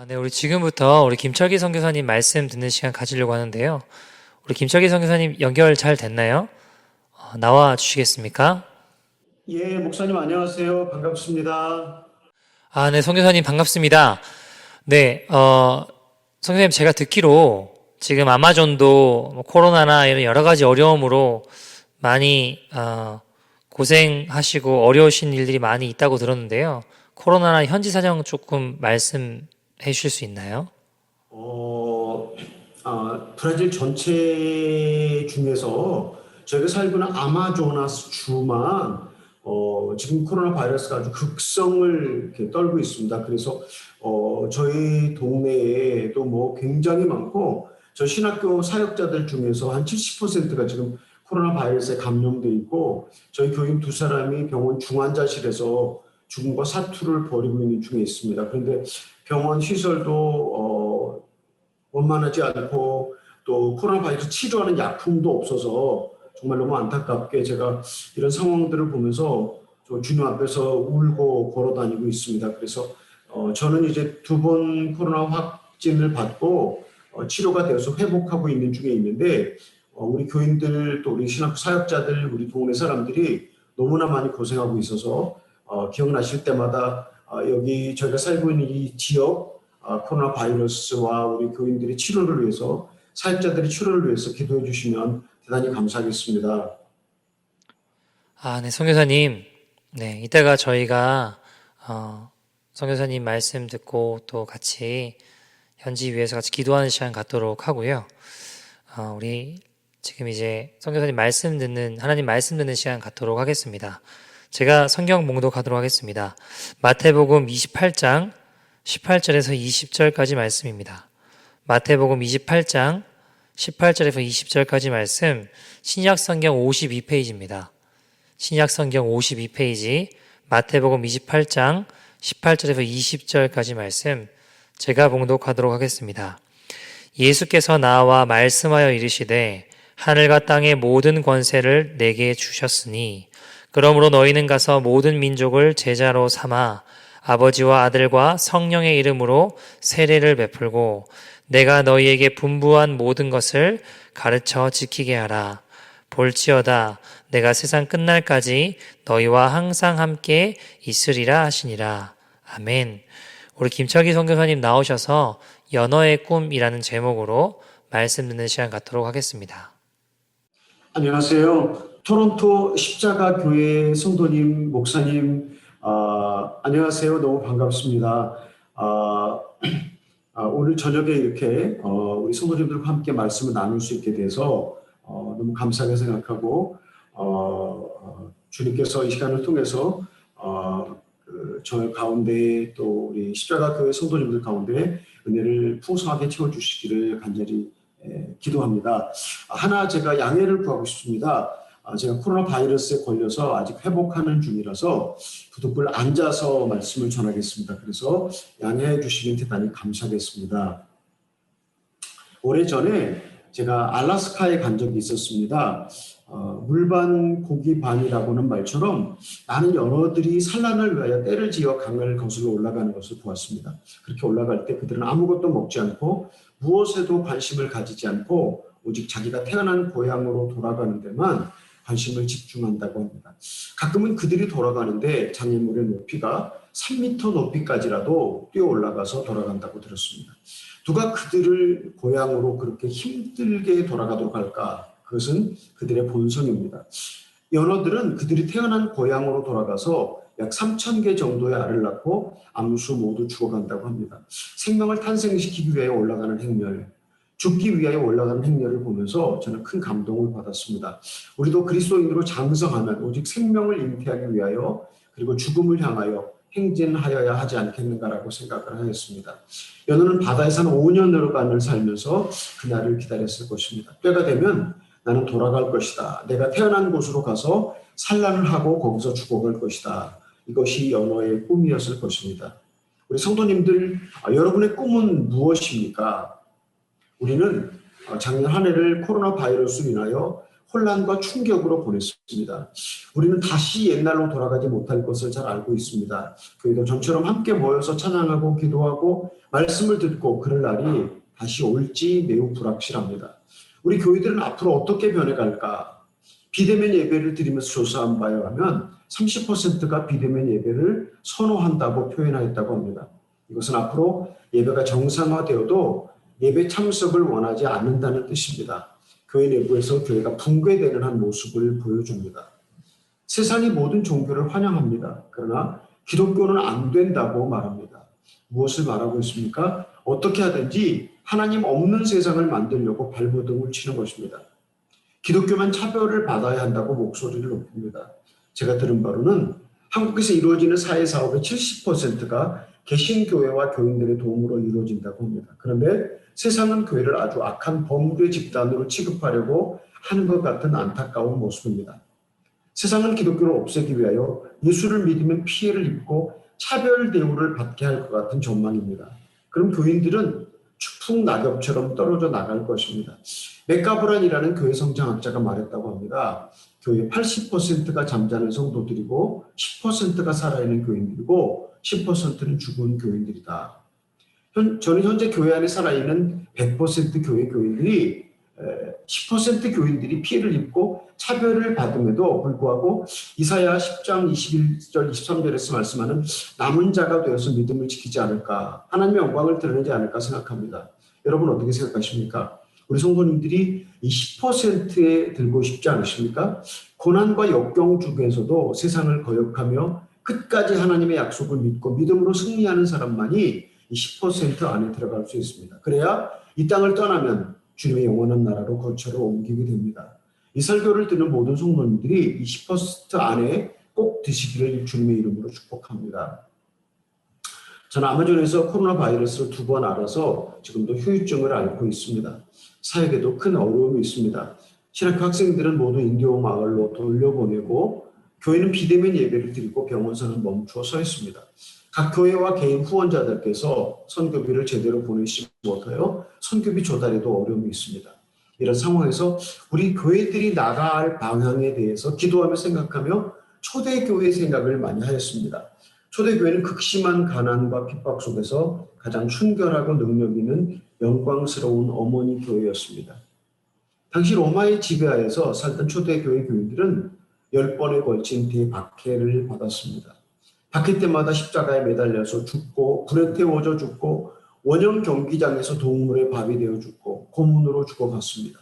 네, 우리 지금부터 우리 김철기 선교사님 말씀 듣는 시간 가지려고 하는데요. 우리 김철기 선교사님 연결 잘 됐나요? 나와 주시겠습니까? 예, 목사님 안녕하세요. 반갑습니다. 네, 선교사님 반갑습니다. 네, 선교사님 제가 듣기로 지금 아마존도 뭐 코로나나 이런 여러 가지 어려움으로 많이 고생하시고 어려우신 일들이 많이 있다고 들었는데요. 코로나나 현지 사정 조금 말씀해 주실 수 있나요? 어, 브라질 전체 중에서 저희가 살고 있는 아마조나스 주만 지금 코로나 바이러스가 아주 극성을 이렇게 떨고 있습니다. 그래서 저희 동네에도 뭐 굉장히 많고 저 신학교 사역자들 중에서 한 70%가 지금 코로나 바이러스에 감염돼 있고 저희 교인 두 사람이 병원 중환자실에서 죽음과 사투를 벌이고 있는 중에 있습니다. 그런데 병원 시설도 원만하지 않고 또 코로나 바이러스 치료하는 약품도 없어서 정말 너무 안타깝게 제가 이런 상황들을 보면서 주님 앞에서 울고 걸어 다니고 있습니다. 그래서 저는 이제 두 번 코로나 확진을 받고 치료가 되어서 회복하고 있는 중에 있는데 우리 교인들 또 우리 신학 사역자들 우리 동네 사람들이 너무나 많이 고생하고 있어서 기억나실 때마다 여기 저희가 살고 있는 이 지역 코로나 바이러스와 우리 교인들의 치료를 위해서 사역자들의 치료를 위해서 기도해 주시면 대단히 감사하겠습니다. 네, 선교사님. 네, 이따가 저희가, 선교사님 말씀 듣고 또 같이 현지 위해서 같이 기도하는 시간 갖도록 하고요. 우리 지금 이제 선교사님 말씀 듣는, 하나님 말씀 듣는 시간 갖도록 하겠습니다. 제가 성경 봉독하도록 하겠습니다. 마태복음 28장 18절에서 20절까지 말씀입니다. 마태복음 28장 18절에서 20절까지 말씀, 신약성경 52페이지입니다. 신약성경 52페이지, 마태복음 28장 18절에서 20절까지 말씀, 제가 봉독하도록 하겠습니다. 예수께서 나와 말씀하여 이르시되 하늘과 땅의 모든 권세를 내게 주셨으니 그러므로 너희는 가서 모든 민족을 제자로 삼아 아버지와 아들과 성령의 이름으로 세례를 베풀고 내가 너희에게 분부한 모든 것을 가르쳐 지키게 하라. 볼지어다 내가 세상 끝날까지 너희와 항상 함께 있으리라 하시니라. 아멘. 우리 김철기 선교사님 나오셔서 연어의 꿈이라는 제목으로 말씀 듣는 시간 갖도록 하겠습니다. 안녕하세요. 토론토 십자가교회 성도님, 목사님, 안녕하세요. 너무 반갑습니다. 오늘 저녁에 이렇게 우리 성도님들과 함께 말씀을 나눌 수 있게 돼서 너무 감사하게 생각하고 주님께서 이 시간을 통해서 저 가운데 또 우리 십자가교회 성도님들 가운데 은혜를 풍성하게 채워주시기를 간절히 기도합니다. 하나 제가 양해를 구하고 싶습니다. 제가 코로나 바이러스에 걸려서 아직 회복하는 중이라서 부득불 앉아서 말씀을 전하겠습니다. 그래서 양해해 주시면 대단히 감사하겠습니다. 오래전에 제가 알래스카에 간 적이 있었습니다. 물반 고기 반이라고는 말처럼 많은 연어들이 산란을 위하여 떼를 지어 강을 거슬러 올라가는 것을 보았습니다. 그렇게 올라갈 때 그들은 아무것도 먹지 않고 무엇에도 관심을 가지지 않고 오직 자기가 태어난 고향으로 돌아가는 데만 관심을 집중한다고 합니다. 가끔은 그들이 돌아가는데 장애물의 높이가 3m 높이까지라도 뛰어 올라가서 돌아간다고 들었습니다. 누가 그들을 고향으로 그렇게 힘들게 돌아가도록 할까? 그것은 그들의 본성입니다. 연어들은 그들이 태어난 고향으로 돌아가서 약 3,000개 정도의 알을 낳고 암수 모두 죽어간다고 합니다. 생명을 탄생시키기 위해 올라가는 행렬, 죽기 위하여 올라가는 행렬을 보면서 저는 큰 감동을 받았습니다. 우리도 그리스도인으로 장성하면 오직 생명을 잉태하기 위하여 그리고 죽음을 향하여 행진하여야 하지 않겠는가라고 생각을 하였습니다. 연어는 바다에서 한 5년여간을 살면서 그날을 기다렸을 것입니다. 때가 되면 나는 돌아갈 것이다. 내가 태어난 곳으로 가서 산란을 하고 거기서 죽어갈 것이다. 이것이 연어의 꿈이었을 것입니다. 우리 성도님들, 여러분의 꿈은 무엇입니까? 우리는 작년 한 해를 코로나 바이러스로 인하여 혼란과 충격으로 보냈습니다. 우리는 다시 옛날로 돌아가지 못할 것을 잘 알고 있습니다. 교회도 전처럼 함께 모여서 찬양하고 기도하고 말씀을 듣고 그럴 날이 다시 올지 매우 불확실합니다. 우리 교회들은 앞으로 어떻게 변해갈까? 비대면 예배를 드리면서 조사한 바에 하면 30%가 비대면 예배를 선호한다고 표현하였다고 합니다. 이것은 앞으로 예배가 정상화되어도 예배 참석을 원하지 않는다는 뜻입니다. 교회 내부에서 교회가 붕괴되는 한 모습을 보여줍니다. 세상이 모든 종교를 환영합니다. 그러나 기독교는 안 된다고 말합니다. 무엇을 말하고 있습니까? 어떻게 하든지 하나님 없는 세상을 만들려고 발버둥을 치는 것입니다. 기독교만 차별을 받아야 한다고 목소리를 높입니다. 제가 들은 바로는 한국에서 이루어지는 사회사업의 70%가 개신교회와 교인들의 도움으로 이루어진다고 합니다. 그런데 세상은 교회를 아주 악한 범죄 집단으로 취급하려고 하는 것 같은 안타까운 모습입니다. 세상은 기독교를 없애기 위하여 예수를 믿으면 피해를 입고 차별 대우를 받게 할 것 같은 전망입니다. 그럼 교인들은 추풍 낙엽처럼 떨어져 나갈 것입니다. 맥가브란이라는 교회 성장학자가 말했다고 합니다. 교회 80%가 잠자는 성도들이고 10%가 살아있는 교인들이고 10%는 죽은 교인들이다. 저는 현재 교회 안에 살아있는 100% 교회 교인들이 10% 교인들이 피해를 입고 차별을 받음에도 불구하고 이사야 10장 21절 23절에서 말씀하는 남은 자가 되어서 믿음을 지키지 않을까, 하나님의 영광을 드러내지 않을까 생각합니다. 여러분 어떻게 생각하십니까? 우리 성도님들이 이 10%에 들고 싶지 않으십니까? 고난과 역경 중에서도 세상을 거역하며 끝까지 하나님의 약속을 믿고 믿음으로 승리하는 사람만이 이 10% 안에 들어갈 수 있습니다. 그래야 이 땅을 떠나면 주님의 영원한 나라로 거처를 옮기게 됩니다. 이 설교를 듣는 모든 성도님들이 이 10% 안에 꼭 드시기를 주님의 이름으로 축복합니다. 저는 아마존에서 코로나 바이러스를 2번 알아서 지금도 후유증을 앓고 있습니다. 사역에도 큰 어려움이 있습니다. 신학교 학생들은 모두 인디오 마을로 돌려보내고 교회는 비대면 예배를 드리고 병원서는 멈추어 서 있습니다. 각 교회와 개인 후원자들께서 선교비를 제대로 보내지 못하여 선교비 조달에도 어려움이 있습니다. 이런 상황에서 우리 교회들이 나갈 방향에 대해서 기도하며 생각하며 초대교회 생각을 많이 하였습니다. 초대교회는 극심한 가난과 핍박 속에서 가장 순결하고 능력 있는 영광스러운 어머니 교회였습니다. 당시 로마의 지배하에서 살던 초대교회 교인들은 10번에 걸친 대박해를 받았습니다. 박해 때마다 십자가에 매달려서 죽고 불에 태워져 죽고 원형 경기장에서 동물의 밥이 되어 죽고 고문으로 죽어갔습니다.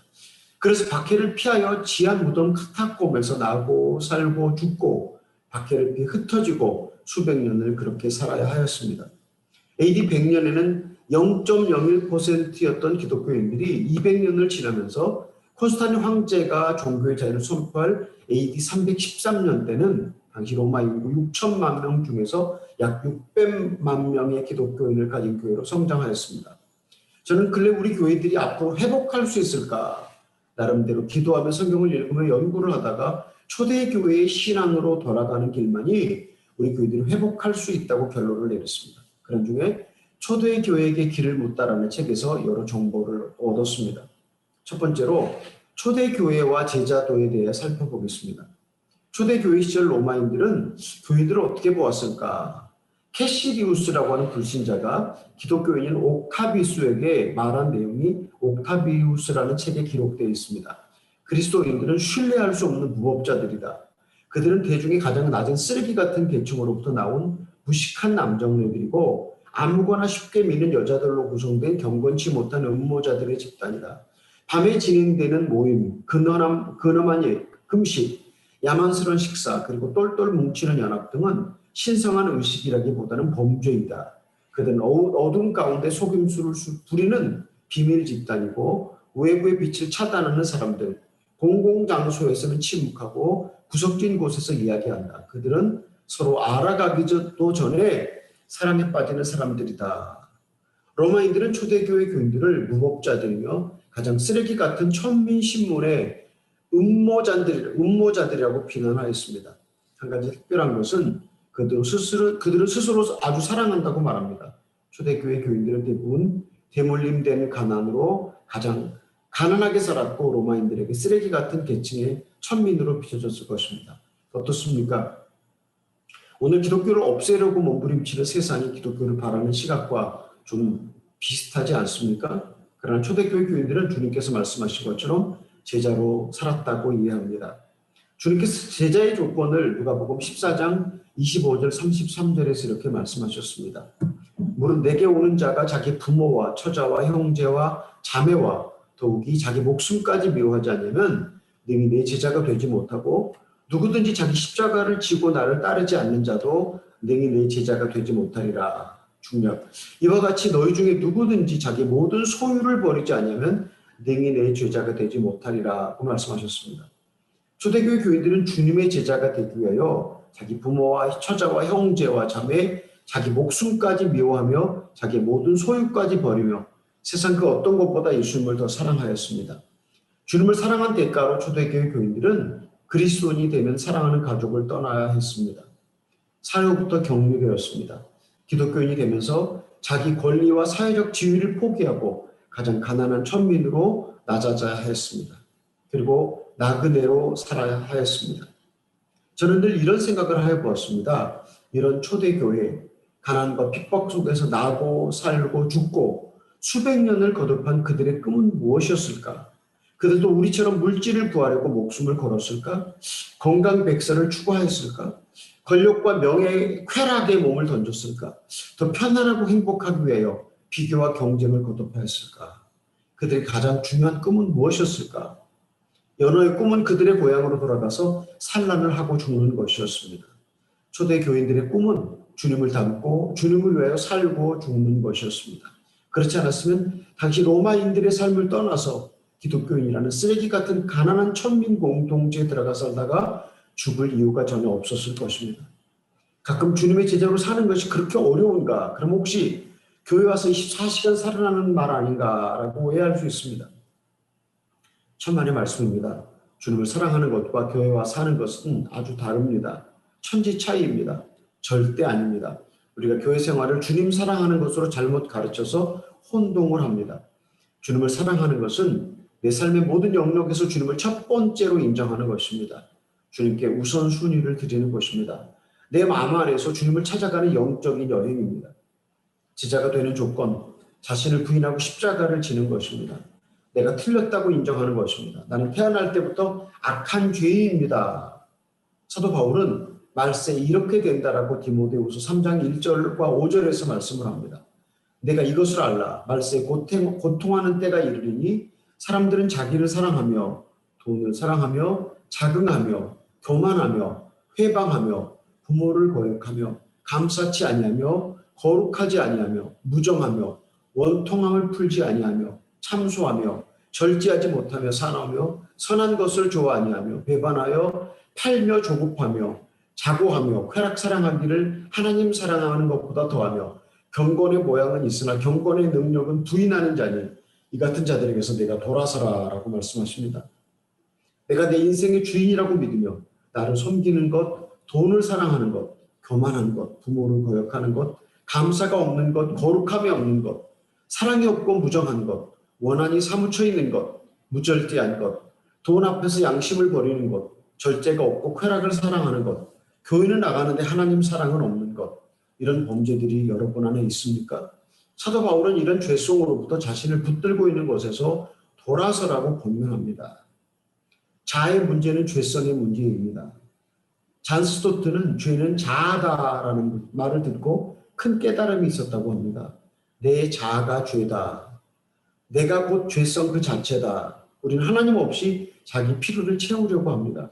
그래서 박해를 피하여 지하 무덤 카타콤에서 나고 살고 죽고 박해를 피해 흩어지고 수백 년을 그렇게 살아야 하였습니다. AD 100년에는 0.01%였던 기독교인들이 200년을 지나면서 콘스탄틴 황제가 종교의 자유를 선포할 AD 313년 때는 당시 로마 인구 6천만 명 중에서 약 600만 명의 기독교인을 가진 교회로 성장하였습니다. 저는 근래 우리 교회들이 앞으로 회복할 수 있을까? 나름대로 기도하며 성경을 읽으며 연구를 하다가 초대교회의 신앙으로 돌아가는 길만이 우리 교회들이 회복할 수 있다고 결론을 내렸습니다. 그런 중에 초대교회에게 길을 묻다라는 책에서 여러 정보를 얻었습니다. 첫 번째로 초대교회와 제자도에 대해 살펴보겠습니다. 초대교회 시절 로마인들은 교회들을 어떻게 보았을까? 캐시리우스라고 하는 불신자가 기독교인인 옥타비우스에게 말한 내용이 옥타비우스라는 책에 기록되어 있습니다. 그리스도인들은 신뢰할 수 없는 무법자들이다. 그들은 대중의 가장 낮은 쓰레기 같은 계층으로부터 나온 무식한 남정네들이고 아무거나 쉽게 미는 여자들로 구성된 경건치 못한 음모자들의 집단이다. 밤에 진행되는 모임, 근엄한 금식, 야만스러운 식사, 그리고 똘똘 뭉치는 연합 등은 신성한 의식이라기보다는 범죄이다. 그들은 어둠 가운데 속임수를 부리는 비밀 집단이고 외부의 빛을 차단하는 사람들, 공공장소에서는 침묵하고 구석진 곳에서 이야기한다. 그들은 서로 알아가기도 전에 사랑에 빠지는 사람들이다. 로마인들은 초대교회 교인들을 무법자들이며 가장 쓰레기 같은 천민신문의 음모자들이라고 비난하였습니다. 한 가지 특별한 것은 그들은 스스로 아주 사랑한다고 말합니다. 초대교회 교인들은 대부분 대물림된 가난으로 가장 가난하게 살았고 로마인들에게 쓰레기 같은 계층의 천민으로 비춰졌을 것입니다. 어떻습니까? 오늘 기독교를 없애려고 몸부림치는 세상이 기독교를 바라는 시각과 좀 비슷하지 않습니까? 그러나 초대교회 교인들은 주님께서 말씀하신 것처럼 제자로 살았다고 이해합니다. 주님께서 제자의 조건을 누가복음 14장 25절 33절에서 이렇게 말씀하셨습니다. 무릇 내게 오는 자가 자기 부모와 처자와 형제와 자매와 더욱이 자기 목숨까지 미워하지 않으면 능히 내 제자가 되지 못하고 누구든지 자기 십자가를 지고 나를 따르지 않는 자도 능히 내 제자가 되지 못하리라. 중력. 이와 같이 너희 중에 누구든지 자기 모든 소유를 버리지 않으면 능히 내 제자가 되지 못하리라고 말씀하셨습니다. 초대교회 교인들은 주님의 제자가 되기 위하여 자기 부모와 처자와 형제와 자매, 자기 목숨까지 미워하며 자기 모든 소유까지 버리며 세상 그 어떤 것보다 예수님을 더 사랑하였습니다. 주님을 사랑한 대가로 초대교회 교인들은 그리스도인이 되면 사랑하는 가족을 떠나야 했습니다. 사회로부터 격리되었습니다. 기독교인이 되면서 자기 권리와 사회적 지위를 포기하고 가장 가난한 천민으로 낮아져야 했습니다. 그리고 나그네로 살아야 하였습니다. 저는 늘 이런 생각을 해보았습니다. 이런 초대교회, 가난과 핍박 속에서 나고 살고 죽고 수백 년을 거듭한 그들의 꿈은 무엇이었을까? 그들도 우리처럼 물질을 구하려고 목숨을 걸었을까? 건강백세를 추구하였을까? 권력과 명예의 쾌락에 몸을 던졌을까? 더 편안하고 행복하기 위하여 비교와 경쟁을 거듭하였을까? 그들의 가장 중요한 꿈은 무엇이었을까? 연호의 꿈은 그들의 고향으로 돌아가서 산란을 하고 죽는 것이었습니다. 초대 교인들의 꿈은 주님을 닮고 주님을 위하여 살고 죽는 것이었습니다. 그렇지 않았으면 당시 로마인들의 삶을 떠나서 기독교인이라는 쓰레기 같은 가난한 천민 공동체에 들어가 살다가 죽을 이유가 전혀 없었을 것입니다. 가끔 주님의 제자로 사는 것이 그렇게 어려운가? 그럼 혹시 교회 와서 24시간 살아나는 말 아닌가라고 오해할 수 있습니다. 천만의 말씀입니다. 주님을 사랑하는 것과 교회와 사는 것은 아주 다릅니다. 천지 차이입니다. 절대 아닙니다. 우리가 교회 생활을 주님 사랑하는 것으로 잘못 가르쳐서 혼동을 합니다. 주님을 사랑하는 것은 내 삶의 모든 영역에서 주님을 첫 번째로 인정하는 것입니다. 주님께 우선순위를 드리는 것입니다. 내 마음 안에서 주님을 찾아가는 영적인 여행입니다. 제자가 되는 조건, 자신을 부인하고 십자가를 지는 것입니다. 내가 틀렸다고 인정하는 것입니다. 나는 태어날 때부터 악한 죄인입니다. 사도 바울은 말세 이렇게 된다라고 디모데후서 3장 1절과 5절에서 말씀을 합니다. 내가 이것을 알라. 말세 고통하는 때가 이르리니 사람들은 자기를 사랑하며 돈을 사랑하며 자긍하며 교만하며 회방하며 부모를 거역하며 감사치 아니하며 거룩하지 아니하며 무정하며 원통함을 풀지 아니하며 참소하며 절제하지 못하며 사나우며 선한 것을 좋아 아니하며 배반하여 팔며 조급하며 자고하며 쾌락 사랑하기를 하나님 사랑하는 것보다 더하며 경건의 모양은 있으나 경건의 능력은 부인하는 자니 이 같은 자들에게서 내가 돌아서라라고 말씀하십니다. 내가 내 인생의 주인이라고 믿으며 나를 섬기는 것, 돈을 사랑하는 것, 교만한 것, 부모를 거역하는 것, 감사가 없는 것, 거룩함이 없는 것, 사랑이 없고 무정한 것, 원한이 사무쳐 있는 것, 무절제한 것, 돈 앞에서 양심을 버리는 것, 절제가 없고 쾌락을 사랑하는 것, 교회는 나가는데 하나님 사랑은 없는 것, 이런 범죄들이 여러분 안에 있습니까? 사도 바울은 이런 죄성으로부터 자신을 붙들고 있는 것에서 돌아서라고 권면합니다. 자아의 문제는 죄성의 문제입니다. 잔 스토트는 죄는 자아다라는 말을 듣고 큰 깨달음이 있었다고 합니다. 내 자아가 죄다. 내가 곧 죄성 그 자체다. 우리는 하나님 없이 자기 필요를 채우려고 합니다.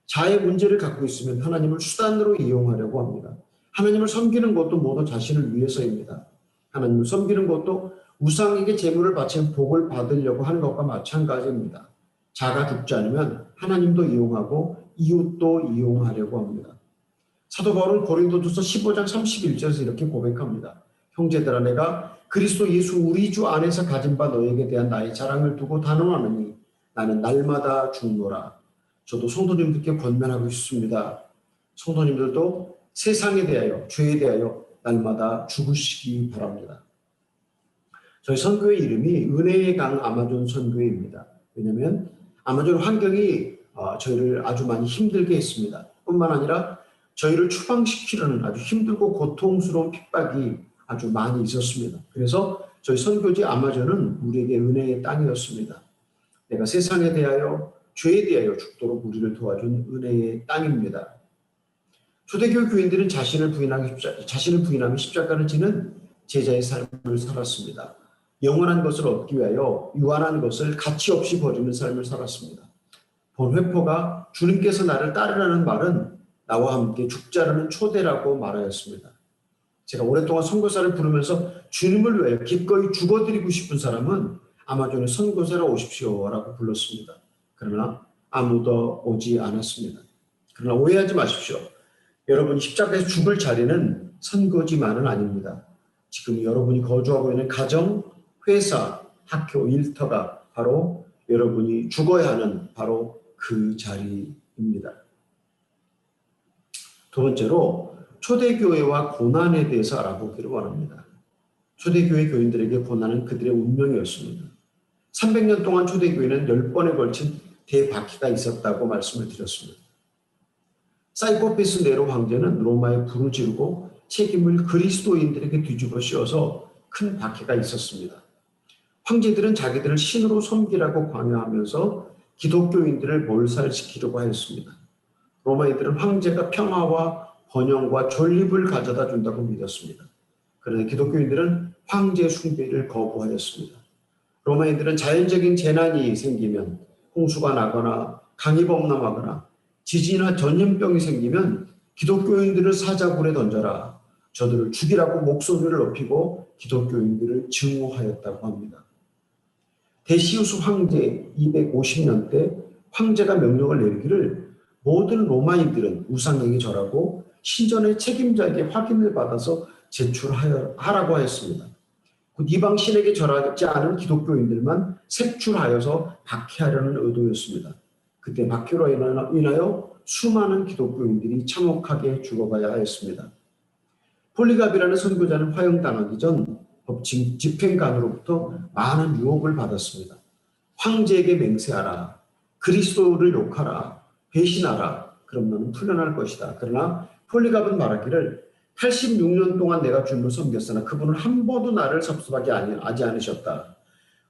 자아의 문제를 갖고 있으면 하나님을 수단으로 이용하려고 합니다. 하나님을 섬기는 것도 모두 자신을 위해서입니다. 하나님을 섬기는 것도 우상에게 제물을 바치면 복을 받으려고 하는 것과 마찬가지입니다. 자가 죽지 않으면 하나님도 이용하고 이웃도 이용하려고 합니다. 사도 바울은 고린도전서 15장 31절에서 이렇게 고백합니다. 형제들아 내가 그리스도 예수 우리 주 안에서 가진 바 너에게 대한 나의 자랑을 두고 단언하느니 나는 날마다 죽노라. 저도 성도님들께 권면하고 싶습니다. 성도님들도 세상에 대하여 죄에 대하여 날마다 죽으시기 바랍니다. 저희 선교회 이름이 은혜의 강 아마존 선교회입니다. 왜냐하면 아마존 환경이 저희를 아주 많이 힘들게 했습니다. 뿐만 아니라 저희를 추방시키려는 아주 힘들고 고통스러운 핍박이 아주 많이 있었습니다. 그래서 저희 선교지 아마존은 우리에게 은혜의 땅이었습니다. 내가 세상에 대하여 죄에 대하여 죽도록 우리를 도와준 은혜의 땅입니다. 초대교회 교인들은 자신을 부인하며 십자가를 지는 제자의 삶을 살았습니다. 영원한 것을 얻기 위하여 유한한 것을 가치 없이 버리는 삶을 살았습니다. 본회포가 주님께서 나를 따르라는 말은 나와 함께 죽자라는 초대라고 말하였습니다. 제가 오랫동안 선교사를 부르면서 주님을 위하여 기꺼이 죽어드리고 싶은 사람은 아마존에 선교사로 오십시오라고 불렀습니다. 그러나 아무도 오지 않았습니다. 그러나 오해하지 마십시오. 여러분이 십자가에서 죽을 자리는 선교지만은 아닙니다. 지금 여러분이 거주하고 있는 가정, 회사, 학교, 일터가 바로 여러분이 죽어야 하는 바로 그 자리입니다. 두 번째로 초대교회와 고난에 대해서 알아보기를 원합니다. 초대교회 교인들에게 고난은 그들의 운명이었습니다. 300년 동안 초대교회는 10번에 걸친 대박해가 있었다고 말씀을 드렸습니다. 사이코패스 네로 황제는 로마에 불을 지르고 책임을 그리스도인들에게 뒤집어 씌워서 큰 박해가 있었습니다. 황제들은 자기들을 신으로 섬기라고 강요하면서 기독교인들을 몰살시키려고 하였습니다. 로마인들은 황제가 평화와 번영과 존립을 가져다 준다고 믿었습니다. 그러나 기독교인들은 황제 숭배를 거부하였습니다. 로마인들은 자연적인 재난이 생기면 홍수가 나거나 강이 범람하거나 지진이나 전염병이 생기면 기독교인들을 사자굴에 던져라. 저들을 죽이라고 목소리를 높이고 기독교인들을 증오하였다고 합니다. 데시우스 황제 250년 때 황제가 명령을 내리기를 모든 로마인들은 우상에게 절하고 신전의 책임자에게 확인을 받아서 제출하라고 하였습니다. 이방 신에게 절하지 않은 기독교인들만 색출하여서 박해하려는 의도였습니다. 그때 박해로 인하여 수많은 기독교인들이 참혹하게 죽어가야 하였습니다. 폴리갑이라는 선교자는 화형당하기 전 법칙 집행관으로부터 많은 유혹을 받았습니다. 황제에게 맹세하라. 그리스도를 욕하라. 배신하라. 그럼 너는 풀려날 것이다. 그러나 폴리갑은 말하기를 86년 동안 내가 주님을 섬겼으나 그분은 한 번도 나를 섭섭하게 하지 않으셨다.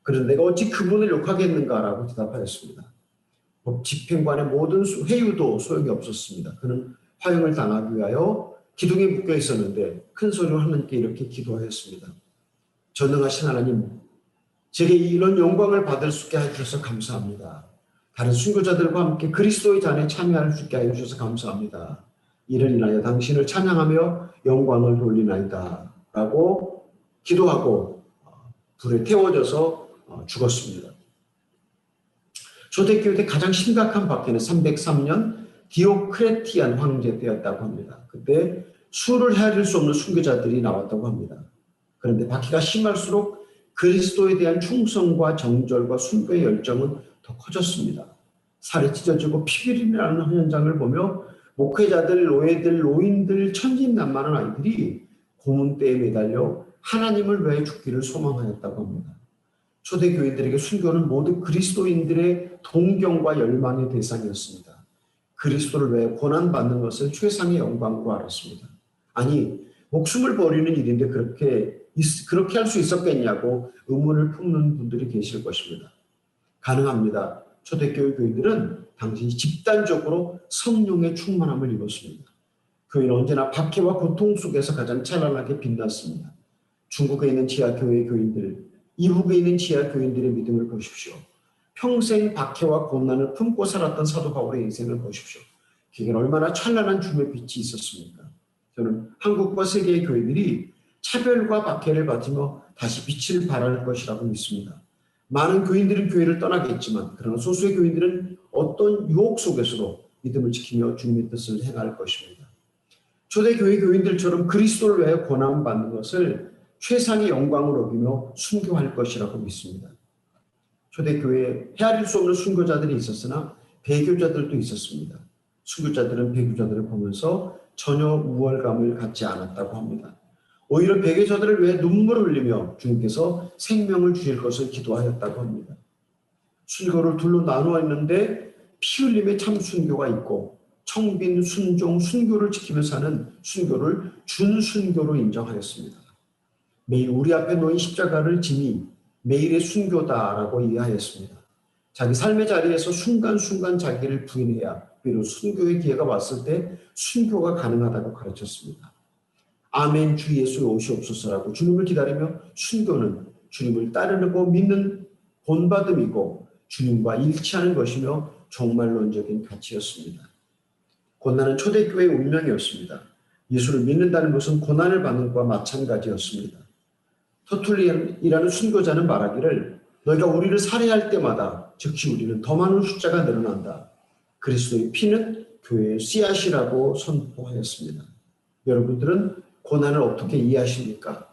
그런데 내가 어찌 그분을 욕하겠는가라고 대답하였습니다. 법 집행관의 모든 회유도 소용이 없었습니다. 그는 화형을 당하기 위하여 기둥에 묶여 있었는데 큰 소리로 하나님께 이렇게 기도하였습니다. 전능하신 하나님, 제게 이런 영광을 받을 수 있게 해주셔서 감사합니다. 다른 순교자들과 함께 그리스도의 잔에 참여할 수 있게 해주셔서 감사합니다. 이를 인하여 당신을 찬양하며 영광을 돌리나이다 라고 기도하고 불에 태워져서 죽었습니다. 초대교회 때 가장 심각한 박해는 303년 디오크레티안 황제 때였다고 합니다. 그때 수를 헤아릴 수 없는 순교자들이 나왔다고 합니다. 그런데 박해가 심할수록 그리스도에 대한 충성과 정절과 순교의 열정은 더 커졌습니다. 살이 찢어지고 피비린내 나는 현장을 보며 목회자들, 노예들, 노인들, 천진난만한 아이들이 고문대에 매달려 하나님을 위해 죽기를 소망하였다고 합니다. 초대교인들에게 순교는 모두 그리스도인들의 동경과 열망의 대상이었습니다. 그리스도를 위해 고난받는 것을 최상의 영광으로 알았습니다. 아니, 목숨을 버리는 일인데 그렇게 할 수 있었겠냐고 의문을 품는 분들이 계실 것입니다. 가능합니다. 초대교회 교인들은 당시 집단적으로 성령의 충만함을 입었습니다. 교회는 언제나 박해와 고통 속에서 가장 찬란하게 빛났습니다. 중국에 있는 지하교회 교인들, 이북에 있는 지하교인들의 믿음을 보십시오. 평생 박해와 고난을 품고 살았던 사도 바울의 인생을 보십시오. 그게 얼마나 찬란한 주님의 빛이 있었습니까? 저는 한국과 세계의 교회들이 차별과 박해를 받으며 다시 빛을 발할 것이라고 믿습니다. 많은 교인들은 교회를 떠나겠지만 그러나 소수의 교인들은 어떤 유혹 속에서도 믿음을 지키며 주님의 뜻을 행할 것입니다. 초대교회 교인들처럼 그리스도를 위하여 고난받는 것을 최상의 영광을 여기며 순교할 것이라고 믿습니다. 초대교회에 헤아릴 수 없는 순교자들이 있었으나 배교자들도 있었습니다. 순교자들은 배교자들을 보면서 전혀 우월감을 갖지 않았다고 합니다. 오히려 백의자들을 위해 눈물을 흘리며 주님께서 생명을 주실 것을 기도하였다고 합니다. 순교를 둘로 나누어 있는데 피 흘림의 참 순교가 있고 청빈, 순종, 순교를 지키며 사는 순교를 준순교로 인정하였습니다. 매일 우리 앞에 놓인 십자가를 지니 매일의 순교다라고 이해하였습니다. 자기 삶의 자리에서 순간순간 자기를 부인해야 비로소 순교의 기회가 왔을 때 순교가 가능하다고 가르쳤습니다. 아멘 주 예수 오시옵소서라고 주님을 기다리며 순교는 주님을 따르고 믿는 본받음이고 주님과 일치하는 것이며 종말론적인 가치였습니다. 고난은 초대교회의 운명이었습니다. 예수를 믿는다는 것은 고난을 받는 것과 마찬가지였습니다. 터툴리안이라는 순교자는 말하기를 너희가 우리를 살해할 때마다 즉시 우리는 더 많은 숫자가 늘어난다. 그리스도의 피는 교회의 씨앗이라고 선포하였습니다. 여러분들은 고난을 어떻게 이해하십니까?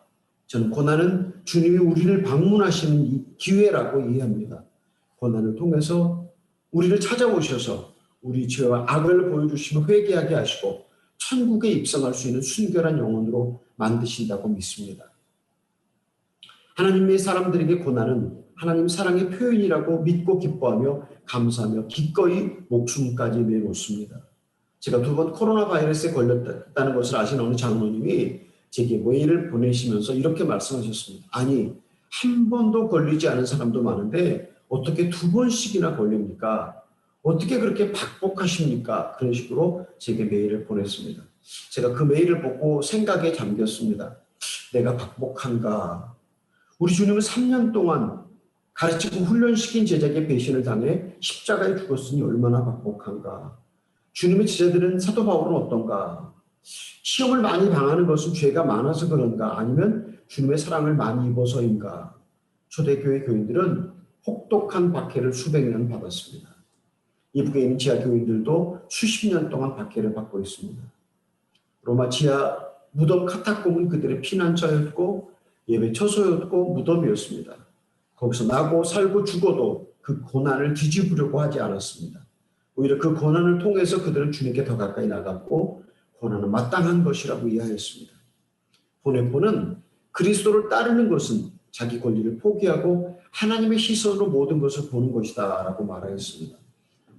저는 고난은 주님이 우리를 방문하시는 이 기회라고 이해합니다. 고난을 통해서 우리를 찾아오셔서 우리 죄와 악을 보여주시며 회개하게 하시고 천국에 입성할 수 있는 순결한 영혼으로 만드신다고 믿습니다. 하나님의 사람들에게 고난은 하나님 사랑의 표현이라고 믿고 기뻐하며 감사하며 기꺼이 목숨까지 내놓습니다. 제가 2번 코로나 바이러스에 걸렸다는 것을 아시는 어느 장로님이 제게 메일을 보내시면서 이렇게 말씀하셨습니다. 아니, 한 번도 걸리지 않은 사람도 많은데 어떻게 2번씩이나 걸립니까? 어떻게 그렇게 박복하십니까? 그런 식으로 제게 메일을 보냈습니다. 제가 그 메일을 보고 생각에 잠겼습니다. 내가 박복한가? 우리 주님은 3년 동안 가르치고 훈련시킨 제자에게 배신을 당해 십자가에 죽었으니 얼마나 박복한가? 주님의 제자들은 사도 바울은 어떤가? 시험을 많이 당하는 것은 죄가 많아서 그런가? 아니면 주님의 사랑을 많이 입어서인가? 초대교회 교인들은 혹독한 박해를 수백 년 받았습니다. 이북에 있는 지하 교인들도 수십 년 동안 박해를 받고 있습니다. 로마 지하 무덤 카타콤은 그들의 피난처였고 예배 처소였고 무덤이었습니다. 거기서 나고 살고 죽어도 그 고난을 뒤집으려고 하지 않았습니다. 오히려 그 고난을 통해서 그들은 주님께 더 가까이 나갔고 고난은 마땅한 것이라고 이해하였습니다. 보네포는 그리스도를 따르는 것은 자기 권리를 포기하고 하나님의 시선으로 모든 것을 보는 것이다 라고 말하였습니다.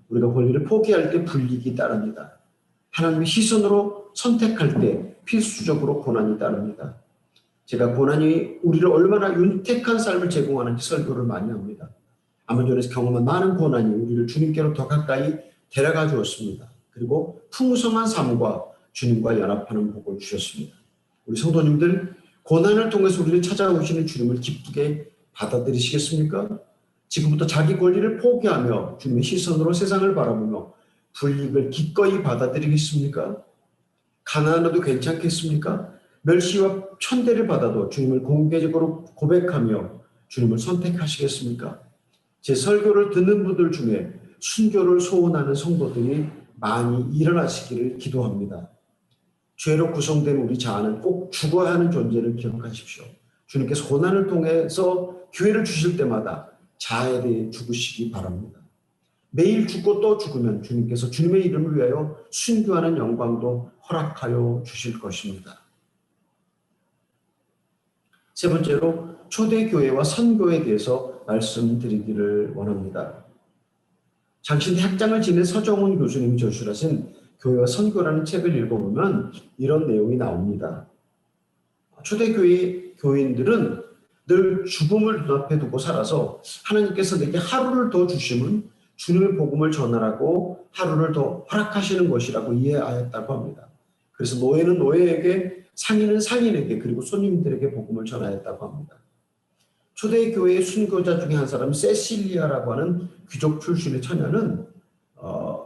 우리가 권리를 포기할 때 불이익이 따릅니다. 하나님의 시선으로 선택할 때 필수적으로 고난이 따릅니다. 제가 고난이 우리를 얼마나 윤택한 삶을 제공하는지 설교를 많이 합니다. 아마존에서 경험한 많은 고난이 우리를 주님께로 더 가까이 데려가 주었습니다. 그리고 풍성한 삶과 주님과 연합하는 복을 주셨습니다. 우리 성도님들, 고난을 통해서 우리를 찾아오시는 주님을 기쁘게 받아들이시겠습니까? 지금부터 자기 권리를 포기하며 주님의 시선으로 세상을 바라보며 불이익을 기꺼이 받아들이겠습니까? 가난해도 괜찮겠습니까? 멸시와 천대를 받아도 주님을 공개적으로 고백하며 주님을 선택하시겠습니까? 제 설교를 듣는 분들 중에 순교를 소원하는 성도들이 많이 일어나시기를 기도합니다. 죄로 구성된 우리 자아는 꼭 죽어야 하는 존재를 기억하십시오. 주님께서 고난을 통해서 기회를 주실 때마다 자아에 대해 죽으시기 바랍니다. 매일 죽고 또 죽으면 주님께서 주님의 이름을 위하여 순교하는 영광도 허락하여 주실 것입니다. 세 번째로 초대교회와 선교에 대해서 말씀드리기를 원합니다. 장신대 학장을 지낸 서정훈 교수님이 저술하신 교회와 선교라는 책을 읽어보면 이런 내용이 나옵니다. 초대교회 교인들은 늘 죽음을 눈앞에 두고 살아서 하나님께서 내게 하루를 더 주시면 주님의 복음을 전하라고 하루를 더 허락하시는 것이라고 이해하였다고 합니다. 그래서 노예는 노예에게, 상인은 상인에게, 그리고 손님들에게 복음을 전하였다고 합니다. 초대교회의 순교자 중에 한 사람 세실리아라고 하는 귀족 출신의 처녀는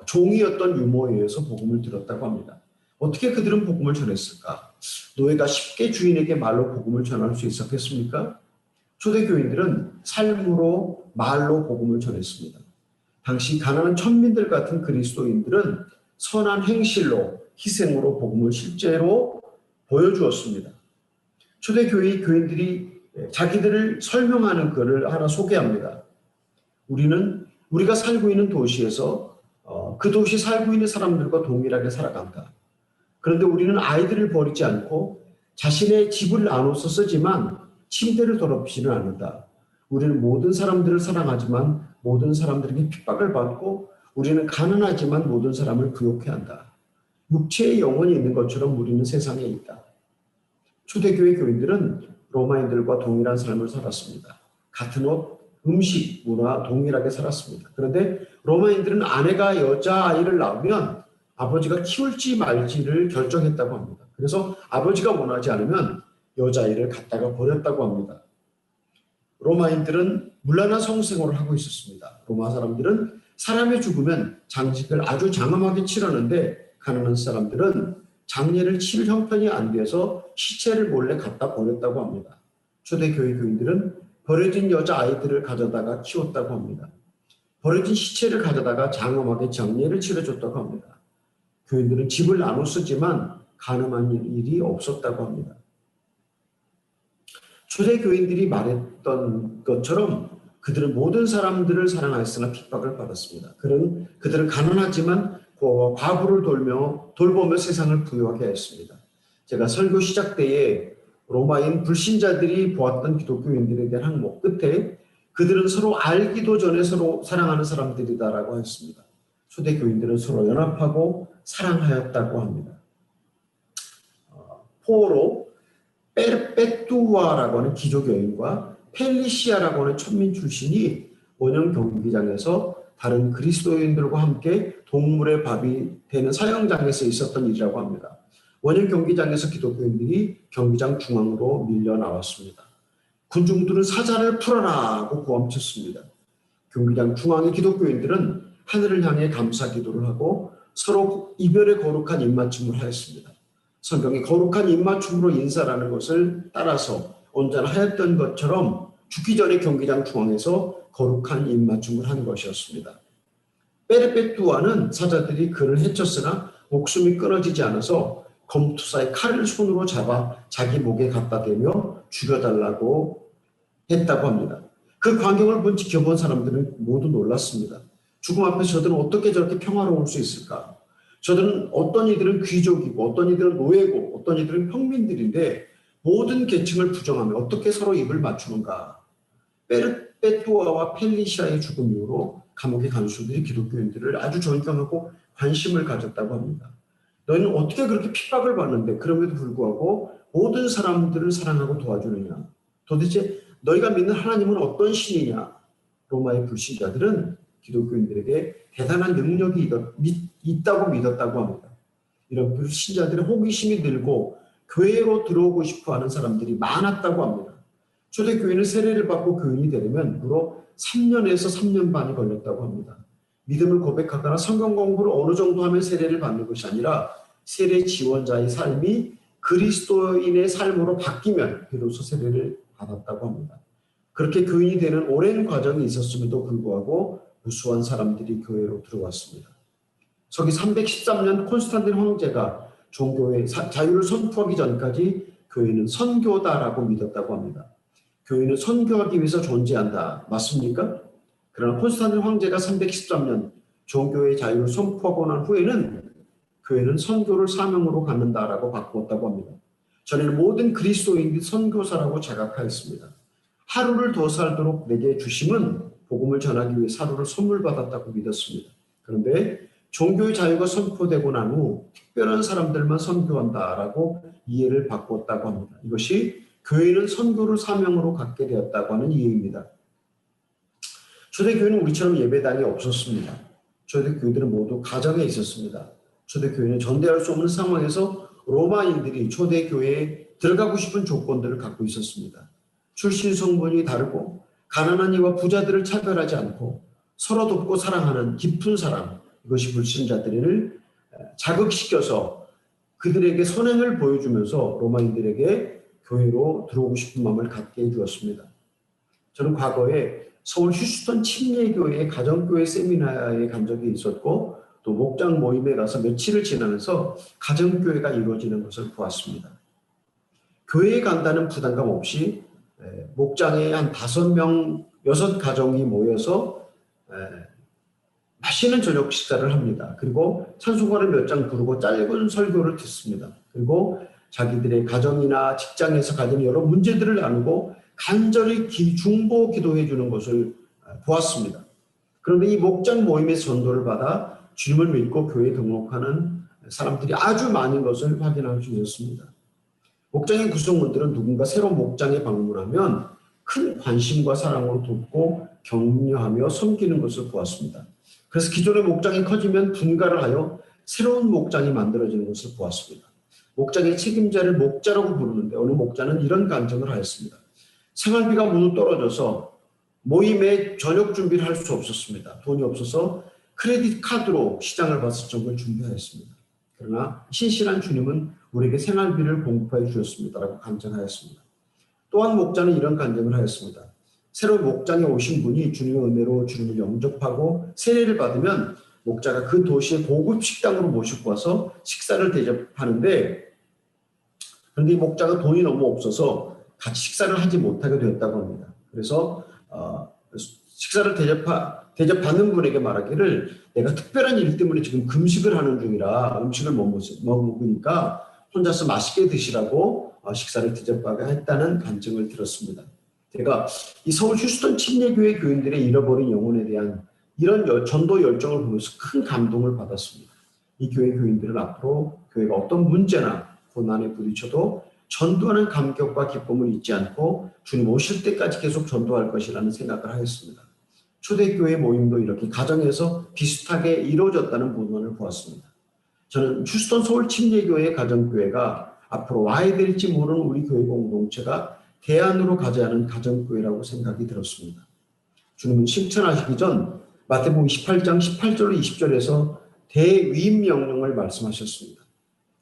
종이었던 유모에 의해서 복음을 들었다고 합니다. 어떻게 그들은 복음을 전했을까? 노예가 쉽게 주인에게 말로 복음을 전할 수 있었겠습니까? 초대교인들은 삶으로 말로 복음을 전했습니다. 당시 가난한 천민들 같은 그리스도인들은 선한 행실로 희생으로 복음을 실제로 보여주었습니다. 초대교회 교인들이 자기들을 설명하는 글을 하나 소개합니다. 우리가 살고 있는 도시에서 그 도시 살고 있는 사람들과 동일하게 살아간다. 그런데 우리는 아이들을 버리지 않고 자신의 집을 나눠서 쓰지만 침대를 더럽히지는 않는다. 우리는 모든 사람들을 사랑하지만 모든 사람들에게 핍박을 받고 우리는 가난하지만 모든 사람을 부욕해야 한다. 육체의 영혼이 있는 것처럼 우리는 세상에 있다. 초대교회 교인들은 로마인들과 동일한 삶을 살았습니다. 같은 옷, 음식, 문화 동일하게 살았습니다. 그런데 로마인들은 아내가 여자아이를 낳으면 아버지가 키울지 말지를 결정했다고 합니다. 그래서 아버지가 원하지 않으면 여자아이를 갖다가 버렸다고 합니다. 로마인들은 문란한 성생활을 하고 있었습니다. 로마 사람들은 사람이 죽으면 장식을 아주 장엄하게 치르는데 가난한 사람들은 장례를 치를 형편이 안 돼서 시체를 몰래 갖다 버렸다고 합니다. 초대교회 교인들은 버려진 여자아이들을 가져다가 키웠다고 합니다. 버려진 시체를 가져다가 장엄하게 장례를 치러줬다고 합니다. 교인들은 집을 나눠 쓰지만 가늠한 일이 없었다고 합니다. 초대교인들이 말했던 것처럼 그들은 모든 사람들을 사랑하였으나 핍박을 받았습니다. 그들은 가난하지만 과부를 돌보며 세상을 부유하게 하였습니다. 제가 설교 시작 때에 로마인 불신자들이 보았던 기독교인들에 대한 항목 끝에 그들은 서로 알기도 전에 서로 사랑하는 사람들이다라고 했습니다. 초대교인들은 서로 연합하고 사랑하였다고 합니다. 포로 페뚜아라고 하는 귀족 여인과 펠리시아라고 하는 천민 출신이 원형 경기장에서 다른 그리스도인들과 함께 동물의 밥이 되는 사형장에서 있었던 일이라고 합니다. 원형 경기장에서 기독교인들이 경기장 중앙으로 밀려 나왔습니다. 군중들은 사자를 풀어라고 고함쳤습니다. 경기장 중앙의 기독교인들은 하늘을 향해 감사 기도를 하고 서로 이별의 거룩한 입맞춤을 하였습니다. 성경의 거룩한 입맞춤으로 인사라는 것을 따라서 언제나 하였던 것처럼 죽기 전에 경기장 중앙에서 거룩한 입맞춤을 한 것이었습니다. 페르페투아는 사자들이 그를 해쳤으나 목숨이 끊어지지 않아서 검투사의 칼을 손으로 잡아 자기 목에 갖다 대며 죽여달라고 했다고 합니다. 그 광경을 지켜본 사람들은 모두 놀랐습니다. 죽음 앞에서 저들은 어떻게 저렇게 평화로울 수 있을까? 저들은 어떤 이들은 귀족이고 어떤 이들은 노예고 어떤 이들은 평민들인데 모든 계층을 부정하며 어떻게 서로 입을 맞추는가? 페르페투아와 펠리시아의 죽음 이후로 감옥의 간수들이 기독교인들을 아주 존경하고 관심을 가졌다고 합니다. 너희는 어떻게 그렇게 핍박을 받는데 그럼에도 불구하고 모든 사람들을 사랑하고 도와주느냐? 도대체 너희가 믿는 하나님은 어떤 신이냐? 로마의 불신자들은 기독교인들에게 대단한 능력이 있다고 믿었다고 합니다. 이런 불신자들의 호기심이 늘고 교회로 들어오고 싶어하는 사람들이 많았다고 합니다. 초대교회는 세례를 받고 교인이 되려면 무려 3년에서 3년 반이 걸렸다고 합니다. 믿음을 고백하거나 성경 공부를 어느 정도 하면 세례를 받는 것이 아니라 세례 지원자의 삶이 그리스도인의 삶으로 바뀌면 비로소 세례를 받았다고 합니다. 그렇게 교인이 되는 오랜 과정이 있었음에도 불구하고 무수한 사람들이 교회로 들어왔습니다. 서기 313년 콘스탄틴 황제가 종교의 자유를 선포하기 전까지 교회는 선교다라고 믿었다고 합니다. 교회는 선교하기 위해서 존재한다. 맞습니까? 그러나 콘스탄틴 황제가 313년 종교의 자유를 선포하고 난 후에는 교회는 선교를 사명으로 갖는다라고 바꾸었다고 합니다. 전에는 모든 그리스도인들이 선교사라고 자각하였습니다. 하루를 더 살도록 내게 주심은 복음을 전하기 위해 하루를 선물 받았다고 믿었습니다. 그런데 종교의 자유가 선포되고 난 후 특별한 사람들만 선교한다라고 이해를 바꿨다고 합니다. 이것이 교회는 선교를 사명으로 갖게 되었다고 하는 이해입니다. 초대교회는 우리처럼 예배당이 없었습니다. 초대교회들은 모두 가정에 있었습니다. 초대교회는 전대할 수 없는 상황에서 로마인들이 초대교회에 들어가고 싶은 조건들을 갖고 있었습니다. 출신 성분이 다르고 가난한 이와 부자들을 차별하지 않고 서로 돕고 사랑하는 깊은 사랑, 이것이 불신자들을 자극시켜서 그들에게 선행을 보여주면서 로마인들에게 교회로 들어오고 싶은 마음을 갖게 해주었습니다. 저는 과거에 서울 휴스턴 침례교회의 가정교회 세미나에 간 적이 있었고 또 목장 모임에 가서 며칠을 지나면서 가정교회가 이루어지는 것을 보았습니다. 교회에 간다는 부담감 없이 목장에 한 5명, 6가정이 모여서 맛있는 저녁 식사를 합니다. 그리고 찬송가를 몇 장 부르고 짧은 설교를 듣습니다. 그리고 자기들의 가정이나 직장에서 가진 여러 문제들을 나누고 간절히 중보 기도해 주는 것을 보았습니다. 그런데 이 목장 모임에서 전도를 받아 주님을 믿고 교회에 등록하는 사람들이 아주 많은 것을 확인할 수 있었습니다. 목장의 구성원들은 누군가 새로운 목장에 방문하면 큰 관심과 사랑으로 돕고 격려하며 섬기는 것을 보았습니다. 그래서 기존의 목장이 커지면 분가를 하여 새로운 목장이 만들어지는 것을 보았습니다. 목장의 책임자를 목자라고 부르는데 어느 목자는 이런 간증을 하였습니다. 생활비가 모두 떨어져서 모임에 저녁 준비를 할 수 없었습니다. 돈이 없어서 크레딧 카드로 시장을 봤을 정도를 준비하였습니다. 그러나 신실한 주님은 우리에게 생활비를 공급해 주셨습니다라고 간증하였습니다. 또한 목자는 이런 간증을 하였습니다. 새로운 목장에 오신 분이 주님의 은혜로 주님을 영접하고 세례를 받으면 목자가 그 도시의 고급 식당으로 모시고 와서 식사를 대접하는데, 그런데 이 목자가 돈이 너무 없어서 같이 식사를 하지 못하게 되었다고 합니다. 그래서 식사를 대접받는 분에게 말하기를, 내가 특별한 일 때문에 지금 금식을 하는 중이라 음식을 못 먹으니까 혼자서 맛있게 드시라고 식사를 대접하게 했다는 간증을 들었습니다. 제가 이 서울 휴스턴 침례교회 교인들의 잃어버린 영혼에 대한 이런 전도 열정을 보면서 큰 감동을 받았습니다. 이 교회 교인들은 앞으로 교회가 어떤 문제나 고난에 부딪혀도 전도하는 감격과 기쁨을 잊지 않고 주님 오실 때까지 계속 전도할 것이라는 생각을 하였습니다. 초대교회 모임도 이렇게 가정에서 비슷하게 이루어졌다는 문헌을 보았습니다. 저는 휴스턴 서울 침례교회 가정교회가 앞으로 와야 될지 모르는 우리 교회 공동체가 대안으로 가져야 하는 가정교회라고 생각이 들었습니다. 주님은 칭찬하시기 전 마태복음 28장 18절로 20절에서 대위임 명령을 말씀하셨습니다.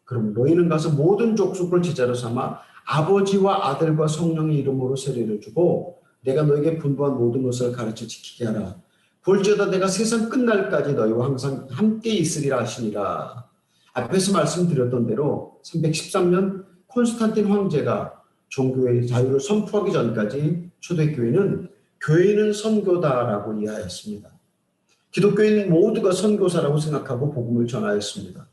그럼 너희는 가서 모든 족속을 제자로 삼아 아버지와 아들과 성령의 이름으로 세례를 주고 내가 너에게 분부한 모든 것을 가르쳐 지키게 하라. 볼지어다 내가 세상 끝날까지 너희와 항상 함께 있으리라 하시니라. 앞에서 말씀드렸던 대로 313년 콘스탄틴 황제가 종교의 자유를 선포하기 전까지 초대교회는 교회는 선교다라고 이해하였습니다. 기독교인 모두가 선교사라고 생각하고 복음을 전하였습니다.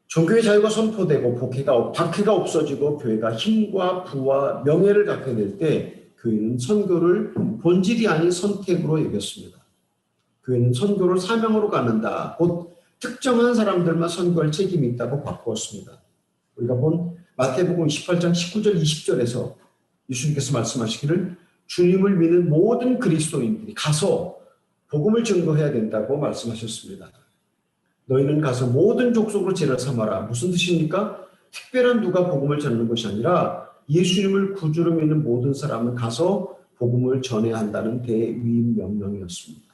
종교의 자유가 선포되고 박해가 없어지고 교회가 힘과 부와 명예를 갖게 될 때 교회는 선교를 본질이 아닌 선택으로 여겼습니다. 교회는 선교를 사명으로 갖는다. 곧 특정한 사람들만 선교할 책임이 있다고 바꾸었습니다. 우리가 본 마태복음 28장 19절 20절에서 예수님께서 말씀하시기를 주님을 믿는 모든 그리스도인들이 가서 복음을 증거해야 된다고 말씀하셨습니다. 너희는 가서 모든 족속으로 제자 삼아라. 무슨 뜻입니까? 특별한 누가 복음을 전하는 것이 아니라 예수님을 구주로 믿는 모든 사람은 가서 복음을 전해야 한다는 대위임 명령이었습니다.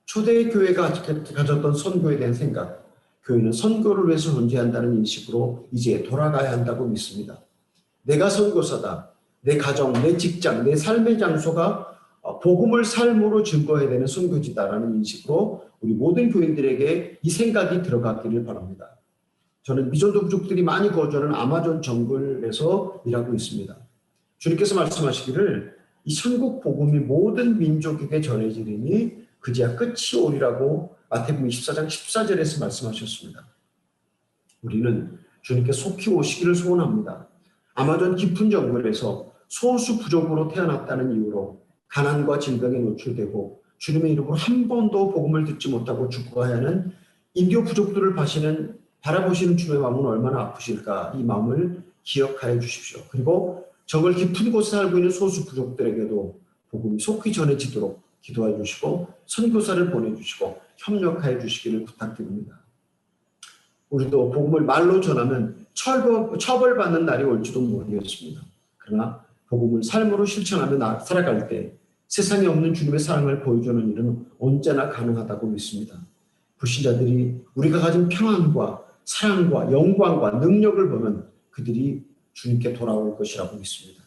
초대 교회가 가졌던 선교에 대한 생각, 교회는 선교를 위해서 존재한다는 인식으로 이제 돌아가야 한다고 믿습니다. 내가 선교사다. 내 가정, 내 직장, 내 삶의 장소가 복음을 삶으로 증거해야 되는 선교지다라는 인식으로 우리 모든 교인들에게 이 생각이 들어가기를 바랍니다. 저는 미전도 부족들이 많이 거주하는 아마존 정글에서 일하고 있습니다. 주님께서 말씀하시기를 이 천국 복음이 모든 민족에게 전해지리니 그제야 끝이 오리라고 마태복음 24장 14절에서 말씀하셨습니다. 우리는 주님께 속히 오시기를 소원합니다. 아마존 깊은 정글에서 소수 부족으로 태어났다는 이유로 가난과 질병에 노출되고 주님의 이름으로 한 번도 복음을 듣지 못하고 죽어야 하는 인디오 부족들을 바라보시는 주님의 마음은 얼마나 아프실까. 이 마음을 기억하여 주십시오. 그리고 정글 깊은 곳에 살고 있는 소수 부족들에게도 복음이 속히 전해지도록 기도해 주시고 선교사를 보내주시고 협력하여 주시기를 부탁드립니다. 우리도 복음을 말로 전하면 처벌받는 날이 올지도 모르겠습니다. 그러나 복음을 삶으로 실천하며 살아갈 때 세상에 없는 주님의 사랑을 보여주는 일은 언제나 가능하다고 믿습니다. 불신자들이 우리가 가진 평안과 사랑과 영광과 능력을 보면 그들이 주님께 돌아올 것이라고 믿습니다.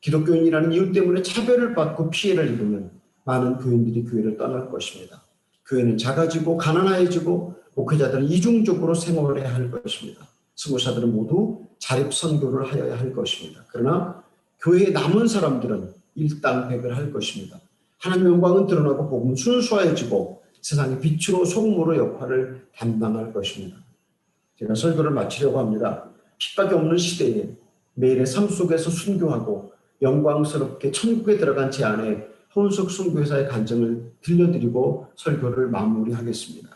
기독교인이라는 이유 때문에 차별을 받고 피해를 입으면 많은 교인들이 교회를 떠날 것입니다. 교회는 작아지고 가난해지고 목회자들은 이중적으로 생활해야 할 것입니다. 선교사들은 모두 자립선교를 하여야 할 것입니다. 그러나 교회에 남은 사람들은 일당백을 할 것입니다. 하나님의 영광은 드러나고 복음은 순수해지고 세상의 빛으로 소금으로 역할을 담당할 것입니다. 제가 설교를 마치려고 합니다. 핍박이 없는 시대에 매일의 삶 속에서 순교하고 영광스럽게 천국에 들어간 제 아내 허은석 선교사의 간증을 들려드리고 설교를 마무리하겠습니다.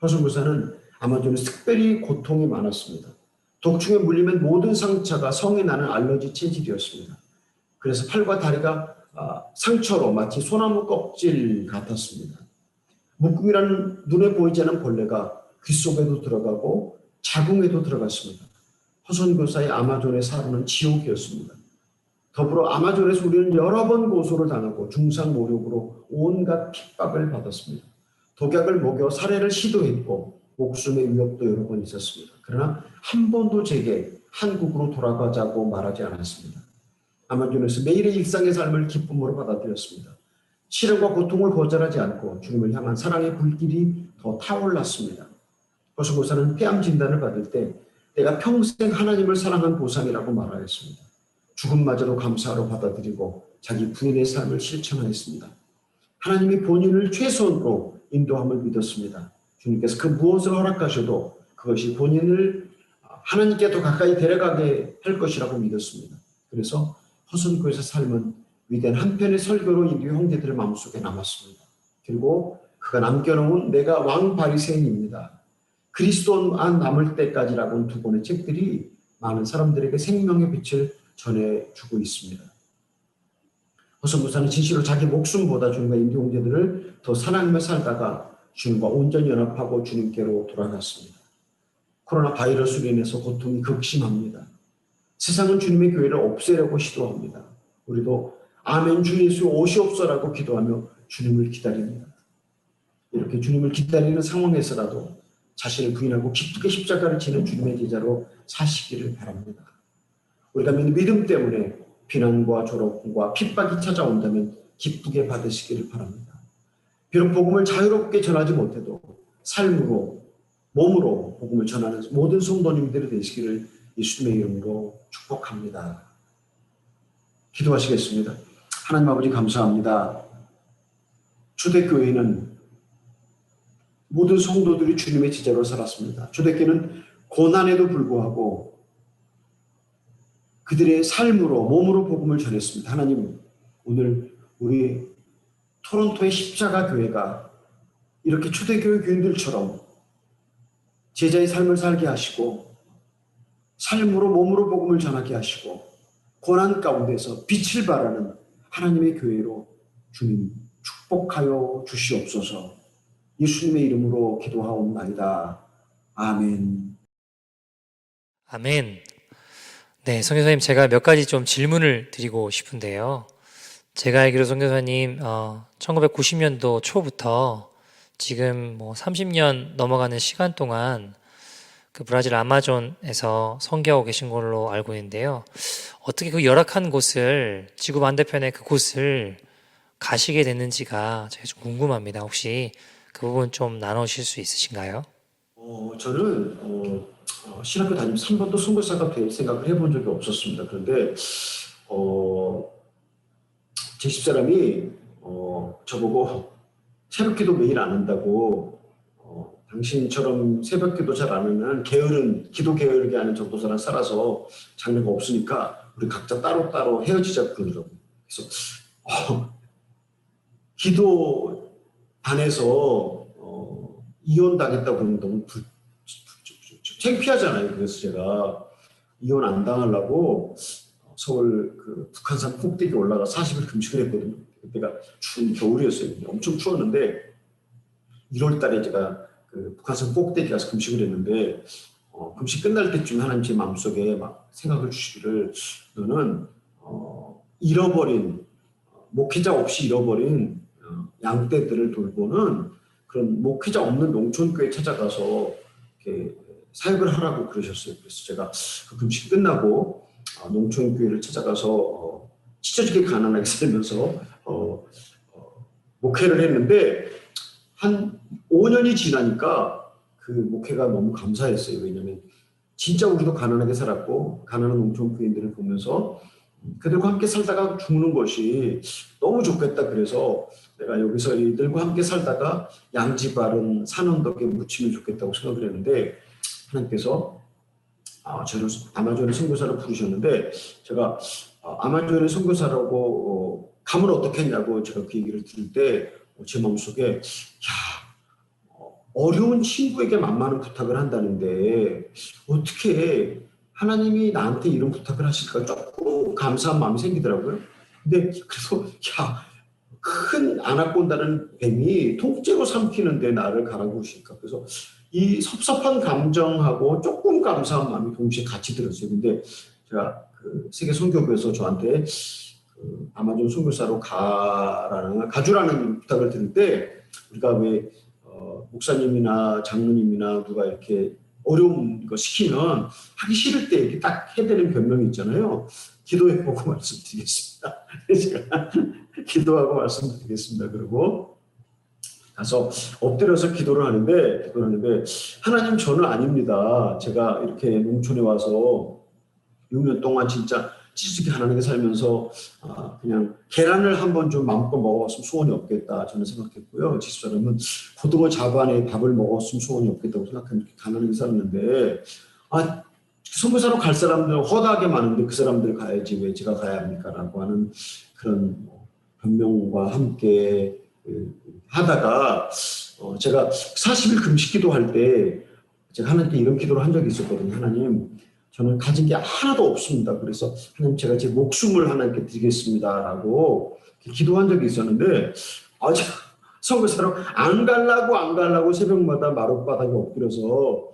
허선교사는 아마존에서 특별히 고통이 많았습니다. 독충에 물리면 모든 상처가 성이 나는 알러지 체질이었습니다. 그래서 팔과 다리가 상처로 마치 소나무 껍질 같았습니다. 묵궁이라는 눈에 보이지 않는 벌레가 귀 속에도 들어가고 자궁에도 들어갔습니다. 허선교사의 아마존의 하루는 지옥이었습니다. 더불어 아마존에서 우리는 여러 번 고소를 당하고 중상모욕으로 온갖 핍박을 받았습니다. 독약을 먹여 살해를 시도했고 목숨의 위협도 여러 번 있었습니다. 그러나 한 번도 제게 한국으로 돌아가자고 말하지 않았습니다. 아마존에서 매일의 일상의 삶을 기쁨으로 받아들였습니다. 시련과 고통을 거절하지 않고 주님을 향한 사랑의 불길이 더 타올랐습니다. 허수고사는 폐암 진단을 받을 때 내가 평생 하나님을 사랑한 보상이라고 말하였습니다. 죽음마저도 감사하러 받아들이고 자기 부인의 삶을 실천하였습니다. 하나님이 본인을 최선으로 인도함을 믿었습니다. 주님께서 그 무엇을 허락하셔도 그것이 본인을 하나님께 더 가까이 데려가게 할 것이라고 믿었습니다. 그래서 허선교회의 삶은 위대한 한편의 설교로 인류 형제들의 마음속에 남았습니다. 그리고 그가 남겨놓은 내가 왕 바리새인입니다. 그리스도만 남을 때까지라고는 두 권의 책들이 많은 사람들에게 생명의 빛을 전해주고 있습니다. 허선교사는 진실로 자기 목숨보다 주님과 인류 형제들을 더 사랑하며 살다가 주님과 온전히 연합하고 주님께로 돌아갔습니다. 코로나 바이러스로 인해서 고통이 극심합니다. 세상은 주님의 교회를 없애려고 시도합니다. 우리도 아멘 주 예수 오시옵소라고 기도하며 주님을 기다립니다. 이렇게 주님을 기다리는 상황에서라도 자신을 부인하고 기쁘게 십자가를 지는 주님의 제자로 사시기를 바랍니다. 우리가 믿음 때문에 비난과 조롱과 핍박이 찾아온다면 기쁘게 받으시기를 바랍니다. 비록 복음을 자유롭게 전하지 못해도 삶으로 몸으로 복음을 전하는 모든 성도님들이 되시기를 예수님의 이름으로 축복합니다. 기도하시겠습니다. 하나님 아버지 감사합니다. 초대교회는 모든 성도들이 주님의 제자로 살았습니다. 초대교회는 고난에도 불구하고 그들의 삶으로 몸으로 복음을 전했습니다. 하나님 오늘 우리 토론토의 십자가 교회가 이렇게 초대교회 교인들처럼 제자의 삶을 살게 하시고 삶으로 몸으로 복음을 전하게 하시고 고난 가운데서 빛을 발하는 하나님의 교회로 주님 축복하여 주시옵소서. 예수님의 이름으로 기도하옵나이다. 아멘. 아멘. 네, 선교사님 제가 몇 가지 좀 질문을 드리고 싶은데요. 제가 알기로 선교사님 1990년도 초부터 지금 30년 넘어가는 시간 동안 그 브라질 아마존에서 선교하고 계신 걸로 알고 있는데요. 어떻게 그 열악한 곳을 지구 반대편의 그곳을 가시게 됐는지가 제가 좀 궁금합니다. 혹시 그 부분 좀 나누실 수 있으신가요? 저는 신학교 다니면서 한 번도 선교사가 될 생각을 해본 적이 없었습니다. 그런데 제 집사람이 저보고 새벽기도 매일 안 한다고 당신처럼 새벽기도 잘 안 하는 게으른 기도 게으르게 하는 전도사랑 살아서 장래가 없으니까 우리 각자 따로따로 헤어지자 그러더라고요. 그래서 기도 안에서 이혼당했다고 그러면 너무 창피하잖아요. 그래서 제가 이혼 안 당하려고 서울 그 북한산 꼭대기 올라가 40일 금식을 했거든요. 그때가 추운 겨울이었어요. 엄청 추웠는데 1월 달에 제가 그 북한산 꼭대기 가서 금식을 했는데 금식 끝날 때쯤 하나님 제 마음속에 막 생각을 주시기를 너는 잃어버린 목회자 없이 잃어버린 양떼들을 돌보는 그런 목회자 없는 농촌교회 찾아가서 이렇게 사역을 하라고 그러셨어요. 그래서 제가 그 금식 끝나고 농촌교회를 찾아가서 찢어지게 가난하게 살면서 목회를 했는데 한 5년이 지나니까 그 목회가 너무 감사했어요. 왜냐하면 진짜 우리도 가난하게 살았고 가난한 농촌교인들을 보면서 그들과 함께 살다가 죽는 것이 너무 좋겠다. 그래서 내가 여기서 이들과 함께 살다가 양지바른 산언덕에 묻히면 좋겠다고 생각을 했는데 하나님께서 저를 아마존의 선교사로 부르셨는데 제가 아마존의 선교사라고 가면 어떻겠냐고 제가 그 얘기를 들을 때 제 마음속에 야, 어려운 친구에게 만만한 부탁을 한다는데 어떻게 하나님이 나한테 이런 부탁을 하실까 조금 감사한 마음이 생기더라고요. 근데 그래서 야, 큰 아나콘다는 뱀이 통째로 삼키는데 나를 가라고 하실까. 그래서 이 섭섭한 감정하고 조금 감사한 마음이 동시에 같이 들었어요. 근데 제가 그 세계 선교부에서 저한테 그 아마존 선교사로 가주라는 부탁을 드릴 때 우리가 왜 목사님이나 장로님이나 누가 이렇게 어려운 거 시키면 하기 싫을 때 이렇게 딱 해대는 변명이 있잖아요. 기도해보고 말씀드리겠습니다. 제가 기도하고 말씀드리겠습니다. 그리고 가서 엎드려서 기도를 하는데 하나님 저는 아닙니다. 제가 이렇게 농촌에 와서 6년 동안 진짜 찌질하게 하나님께 살면서 그냥 계란을 한번 좀 마음껏 먹어봤으면 소원이 없겠다 저는 생각했고요. 집사람은 고등어 자반에 밥을 먹었으면 소원이 없겠다고 생각하는 가난하게 살았는데 선교사로 갈 사람들 허다하게 많은데 그 사람들 가야지 왜 제가 가야 합니까? 라고 하는 그런 변명과 함께 하다가 제가 40일 금식 기도할 때 제가 하나님께 이런 기도를 한 적이 있었거든요. 하나님 저는 가진 게 하나도 없습니다. 그래서 하나님 제가 제 목숨을 하나님께 드리겠습니다라고 기도한 적이 있었는데 제가 선교사로 안 가려고 새벽마다 마룻바닥에 엎드려서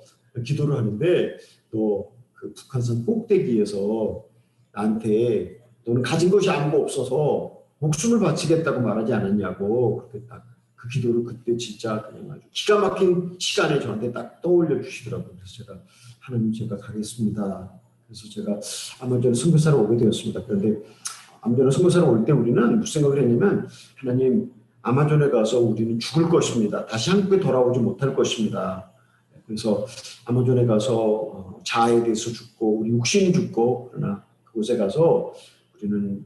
기도를 하는데 또 그 북한산 꼭대기에서 나한테 너는 가진 것이 아무것도 없어서 목숨을 바치겠다고 말하지 않았냐고 그렇게 딱 그 기도를 그때 진짜 그냥 아주 기가 막힌 시간에 저한테 딱 떠올려 주시더라고요. 그래서 제가 하나님 제가 가겠습니다. 그래서 제가 아마존 선교사로 오게 되었습니다. 그런데 아마존 선교사로 올 때 우리는 무슨 생각을 했냐면 하나님 아마존에 가서 우리는 죽을 것입니다. 다시 한국에 돌아오지 못할 것입니다. 그래서 아마존에 가서 자아에 대해서 죽고 우리 육신이 죽고 그러나 그곳에 가서 우리는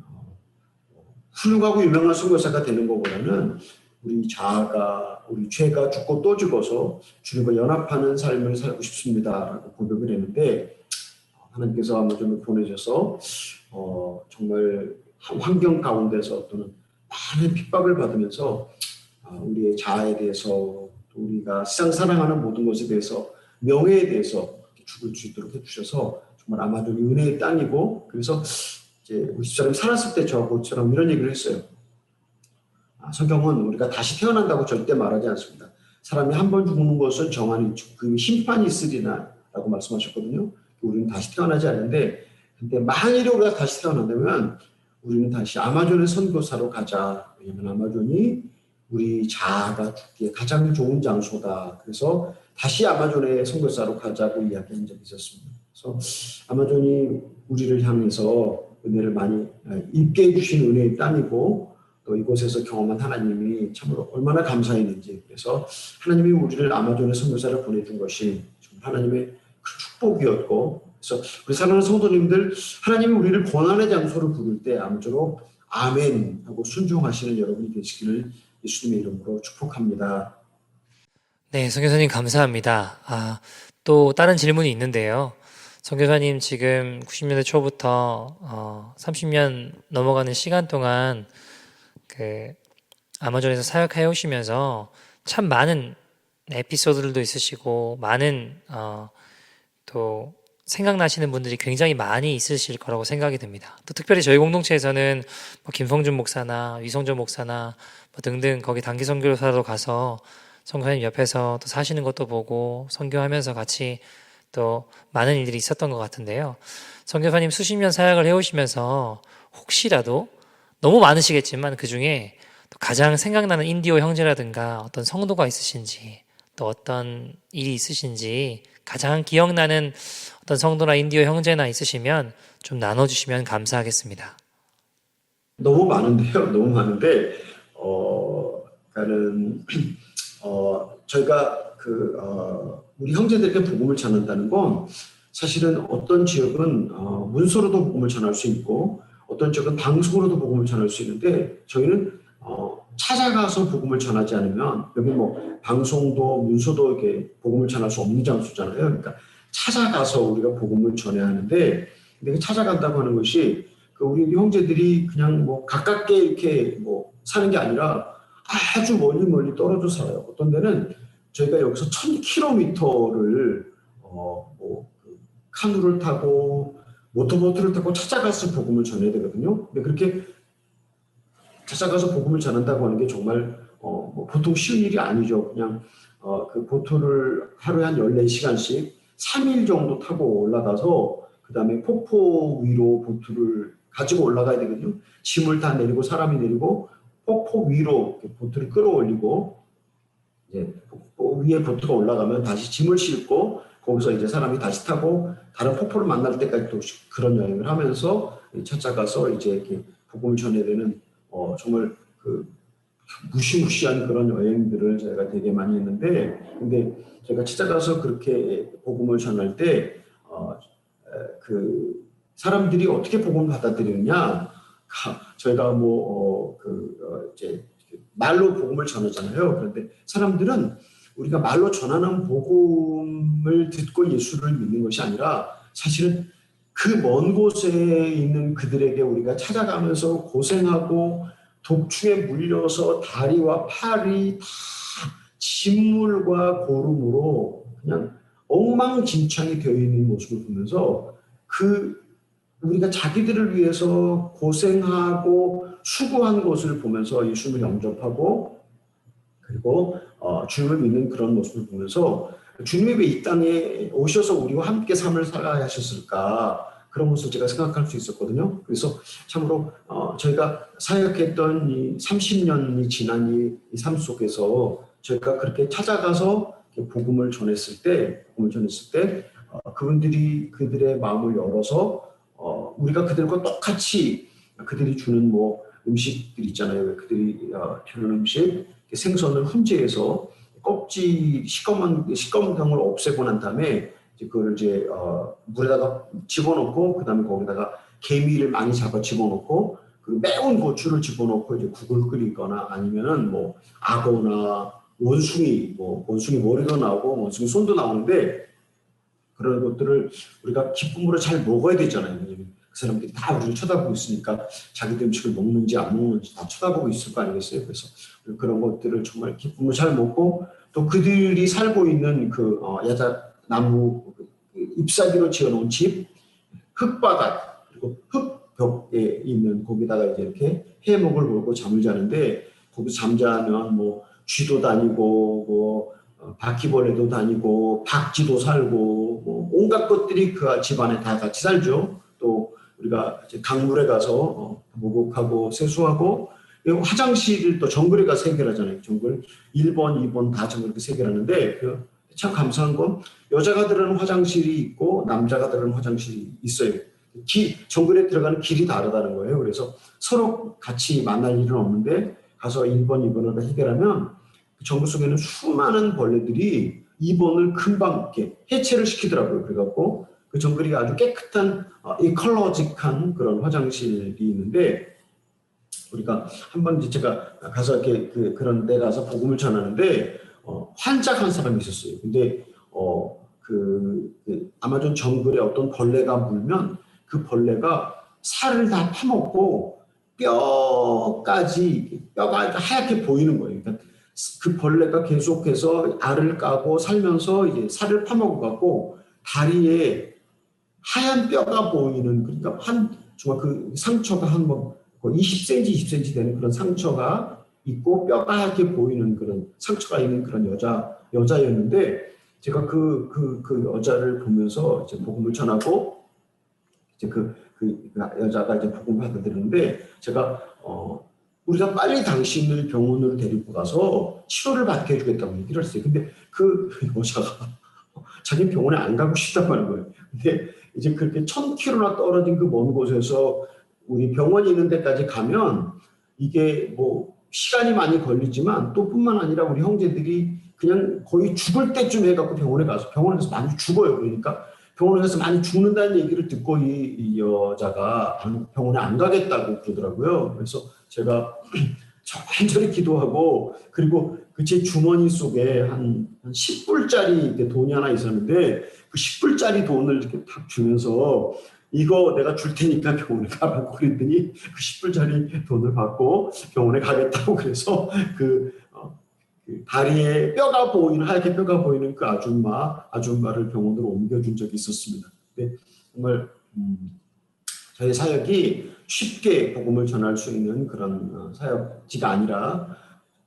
훌륭하고 유명한 선교사가 되는 것보다는 우리 자아가 우리 죄가 죽고 또 죽어서 주님과 연합하는 삶을 살고 싶습니다라고 고백을 했는데 하나님께서 아마존을 보내셔서 정말 환경 가운데서 또는 많은 핍박을 받으면서 우리의 자아에 대해서 우리가 세상 사랑하는 모든 것에 대해서 명예에 대해서 죽을 수 있도록 해주셔서 정말 아마존이 은혜의 땅이고 그래서 이제 우리 집사람이 살았을 때 저하고처럼 이런 얘기를 했어요. 성경은 우리가 다시 태어난다고 절대 말하지 않습니다. 사람이 한 번 죽는 것은 정한이 그 심판이 있으리나 라고 말씀하셨거든요. 우리는 다시 태어나지 않는데 근데 만일에 우리가 다시 태어난다면 우리는 다시 아마존의 선교사로 가자. 왜냐하면 아마존이 우리 자아가 죽기에 가장 좋은 장소다. 그래서 다시 아마존의 선교사로 가자고 이야기한 적이 있었습니다. 그래서 아마존이 우리를 향해서 은혜를 많이 입게 해주신 은혜의 땅이고 또 이곳에서 경험한 하나님이 참으로 얼마나 감사했는지 그래서 하나님이 우리를 아마존의 선교사를 보내준 것이 하나님의 큰 축복이었고 그래서 우리 사랑하는 성도님들 하나님이 우리를 고난의 장소를 부를 때 아무쪼록 아멘 하고 순종하시는 여러분이 되시기를 예수님의 이름으로 축복합니다. 네, 선교사님 감사합니다. 또 다른 질문이 있는데요. 선교사님 지금 90년대 초부터 30년 넘어가는 시간 동안 그 아마존에서 사역해 오시면서 참 많은 에피소드들도 있으시고 많은 또 생각나시는 분들이 굉장히 많이 있으실 거라고 생각이 듭니다. 또 특별히 저희 공동체에서는 뭐 김성준 목사나 위성준 목사나 뭐 등등 거기 단기 선교사로 가서 선교사님 옆에서 또 사시는 것도 보고 선교하면서 같이 또 많은 일들이 있었던 것 같은데요. 선교사님 수십 년 사역을 해오시면서 혹시라도 너무 많으시겠지만 그 중에 또 가장 생각나는 인디오 형제라든가 어떤 성도가 있으신지 또 어떤 일이 있으신지 가장 기억나는 어떤 성도나 인디오 형제나 있으시면 좀 나눠주시면 감사하겠습니다. 너무 많은데요. 너무 많은데 그러니까는 저희가 우리 형제들에게 복음을 전한다는 건 사실은 어떤 지역은 문서로도 복음을 전할 수 있고 어떤 지역은 방송으로도 복음을 전할 수 있는데 저희는 찾아가서 복음을 전하지 않으면 여기 뭐 방송도 문서도 이렇게 복음을 전할 수 없는 장소잖아요. 그러니까 찾아가서 우리가 복음을 전해야 하는데, 근데 그 찾아간다고 하는 것이 우리 형제들이 그냥 뭐 가깝게 이렇게 뭐 사는 게 아니라 아주 멀리 멀리 떨어져 살아요. 어떤 데는 저희가 여기서 1,000km를 카누를 타고 모터보트를 타고 찾아가서 복음을 전해야 되거든요. 근데 그렇게 찾아가서 복음을 전한다고 하는 게 정말 뭐 보통 쉬운 일이 아니죠. 그냥 그 보트를 하루에 한 14시간씩 3일 정도 타고 올라가서 그 다음에 폭포 위로 보트를 가지고 올라가야 되거든요. 짐을 다 내리고 사람이 내리고 폭포 위로 보트를 끌어올리고 이제 폭포 위에 보트가 올라가면 다시 짐을 싣고 거기서 이제 사람이 다시 타고 다른 폭포를 만날 때까지 또 그런 여행을 하면서 찾아가서 이제 이렇게 복음을 전해야 되는 정말 그 무시무시한 그런 여행들을 저희가 되게 많이 했는데, 근데 제가 찾아가서 그렇게 복음을 전할 때 그 사람들이 어떻게 복음을 받아들이느냐, 저희가 이제 말로 복음을 전하잖아요. 그런데 사람들은 우리가 말로 전하는 복음을 듣고 예수를 믿는 것이 아니라 사실은 그 먼 곳에 있는 그들에게 우리가 찾아가면서 고생하고 독충에 물려서 다리와 팔이 다 진물과 고름으로 그냥 엉망진창이 되어 있는 모습을 보면서 우리가 자기들을 위해서 고생하고 수고한 것을 보면서 예수님을 영접하고 그리고 주님을 믿는 그런 모습을 보면서 주님이 왜 이 땅에 오셔서 우리와 함께 삶을 살아야 하셨을까, 그런 것을 제가 생각할 수 있었거든요. 그래서 참으로 저희가 사역했던 이 30년이 지난 이 삶 속에서 저희가 그렇게 찾아가서 복음을 전했을 때 그분들이 그들의 마음을 열어서 우리가 그들과 똑같이 그들이 주는 뭐 음식들 있잖아요. 그들이 주는 음식, 생선을 훈제해서 껍질 시꺼먼 경을 없애고 난 다음에 그걸 이제 물에다가 집어넣고 그다음에 거기다가 개미를 많이 잡아 집어넣고 그리고 매운 고추를 집어넣고 이제 국을 끓이거나 아니면은 뭐 악어나 원숭이 머리도 나오고 원숭이 손도 나오는데 그런 것들을 우리가 기쁨으로 잘 먹어야 되잖아요. 왜냐면 그 사람들이 다 우리를 쳐다보고 있으니까 자기들 음식을 먹는지 안 먹는지 다 쳐다보고 있을 거 아니겠어요. 그래서 그런 것들을 정말 기쁨으로 잘 먹고 또 그들이 살고 있는 그 야자나무 잎사귀로 지어놓은 집, 흙바닥 그리고 흙벽에 있는 거기다가 이제 이렇게 해먹을 걸고 잠을 자는데 거기서 잠자면 뭐 쥐도 다니고 뭐 바퀴벌레도 다니고 박쥐도 살고 뭐 온갖 것들이 그 집안에 다 같이 살죠. 또 우리가 이제 강물에 가서 목욕하고 세수하고 화장실을 또 정글에 가서 해결하잖아요. 정글 1번, 2번 다 정글 해결하는데 참 감사한 건 여자가 들어가는 화장실이 있고 남자가 들어가는 화장실이 있어요. 정글에 들어가는 길이 다르다는 거예요. 그래서 서로 같이 만날 일은 없는데 가서 1번, 2번을 해결하면 정글 속에는 수많은 벌레들이 2번을 금방 이렇게 해체를 시키더라고요. 그래갖고 그 정글이 아주 깨끗한 이컬러직한 그런 화장실이 있는데 우리가 한번 제가 가서 이렇게 그런 데 가서 복음을 전하는데 환자가 한 사람이 있었어요. 근데 그 아마존 정글에 어떤 벌레가 물면 그 벌레가 살을 다 파먹고 뼈가 하얗게 보이는 거예요. 그러니까 그 벌레가 계속해서 알을 까고 살면서 이제 살을 파먹어갖고 다리에 하얀 뼈가 보이는, 그러니까 정말 그 상처가 한 20cm, 20cm 되는 그런 상처가 있고 뼈가 하얗게 보이는 그런 상처가 있는 그런 여자였는데 제가 그 여자를 보면서 이제 복음을 전하고 이제 그 여자가 이제 복음을 받아들이는데 제가 우리가 빨리 당신을 병원으로 데리고 가서 치료를 받게 해주겠다고 얘기를 했어요. 근데 그 여자가 자기 병원에 안 가고 싶단 말인 거예요. 근데 이제 그렇게 1,000km나 떨어진 그 먼 곳에서 우리 병원이 있는 데까지 가면 이게 뭐 시간이 많이 걸리지만 또 뿐만 아니라 우리 형제들이 그냥 거의 죽을 때쯤 해갖고 병원에서 많이 죽어요. 그러니까 병원에 가서 많이 죽는다는 얘기를 듣고 이 여자가 병원에 안 가겠다고 그러더라고요. 그래서 제가 간절히 기도하고 그리고 그 제 주머니 속에 한 10불짜리 돈이 하나 있었는데 그 10불짜리 돈을 이렇게 탁 주면서 이거 내가 줄 테니까 병원에 가라고 그랬더니 그 10불짜리 돈을 받고 병원에 가겠다고 그래서 그 다리에 뼈가 보이는 하얗게 뼈가 보이는 그 아줌마를 병원으로 옮겨준 적이 있었습니다. 근데 정말 저희 사역이 쉽게 복음을 전할 수 있는 그런 사역지가 아니라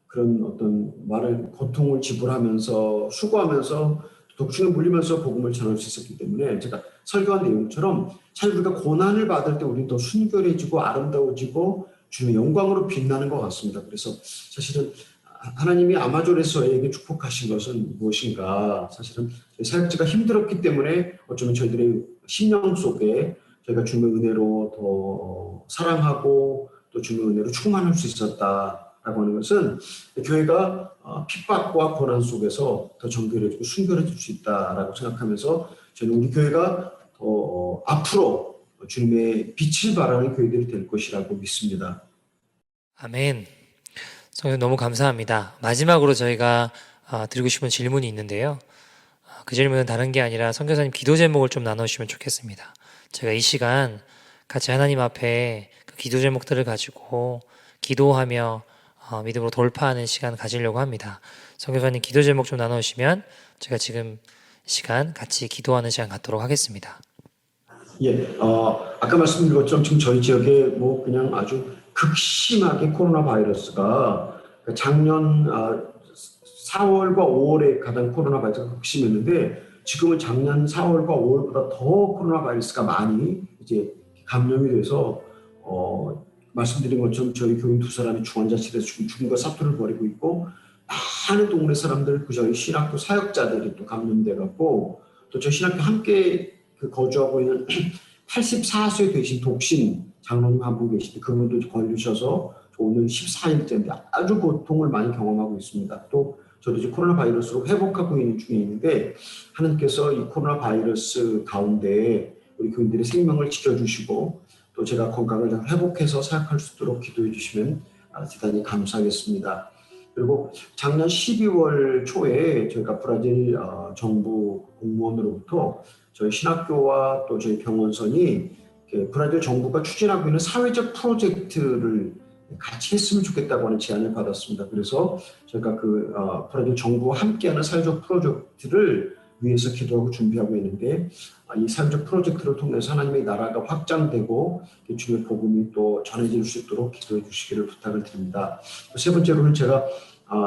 그런 어떤 고통을 지불하면서 수고하면서 독중에 물리면서 복음을 전할 수 있었기 때문에 제가 설교한 내용처럼 참 우리가 고난을 받을 때 우리는 더 순결해지고 아름다워지고 주님의 영광으로 빛나는 것 같습니다. 그래서 사실은 하나님이 아마존에서 저에게 축복하신 것은 무엇인가? 사실은 사역지가 힘들었기 때문에 어쩌면 저희들의 심령 속에 저희가 주님의 은혜로 더 사랑하고 또 주님의 은혜로 충만할 수 있었다라고 하는 것은 교회가 핍박과 고난 속에서 더 정결해지고 순결해질 수 있다라고 생각하면서 저는 우리 교회가 더 앞으로 주님의 빛을 발하는 교회들이 될 것이라고 믿습니다. 아멘. 성도님 너무 감사합니다. 마지막으로 저희가 드리고 싶은 질문이 있는데요. 그 질문은 다른 게 아니라 선교사님 기도 제목을 좀 나눠주시면 좋겠습니다. 제가 이 시간 같이 하나님 앞에 그 기도 제목들을 가지고 기도하며 믿음으로 돌파하는 시간 가지려고 합니다. 선교사님 기도 제목 좀 나눠주시면 제가 지금 시간 같이 기도하는 시간 갖도록 하겠습니다. 예, 아까 말씀드린 것처럼 지금 저희 지역에 뭐 그냥 아주 극심하게 코로나 바이러스가 작년 4월과 5월에 가장 코로나 바이러스가 극심했는데 지금은 작년 4월과 5월보다 더 코로나 바이러스가 많이 이제 감염이 돼서 말씀드린 것처럼 저희 교인 2사람이 중환자실에서 죽은 거 사투를 벌이고 있고 많은 동네 사람들 그 저희 신학교 사역자들이 또 감염돼 갖고 또 저희 신학교 함께 거주하고 있는 84세 되신 독신 장로님 한 분 계신데 그분도 걸리셔서 오늘 14일째인데 아주 고통을 많이 경험하고 있습니다. 또 저도 이제 코로나 바이러스로 회복하고 있는 중에 있는데 하나님께서 이 코로나 바이러스 가운데 우리 교인들의 생명을 지켜주시고 또 제가 건강을 회복해서 사역할 수 있도록 기도해 주시면 대단히 감사하겠습니다. 그리고 작년 12월 초에 저희가 브라질 정부 공무원으로부터 저희 신학교와 또 저희 병원선이 브라질 정부가 추진하고 있는 사회적 프로젝트를 같이 했으면 좋겠다고 하는 제안을 받았습니다. 그래서 저희가 브라질 정부와 함께하는 사회적 프로젝트를 위해서 기도하고 준비하고 있는데 이 사회적 프로젝트를 통해서 하나님의 나라가 확장되고 주님의 복음이 또 전해질 수 있도록 기도해 주시기를 부탁을 드립니다. 세 번째로는 제가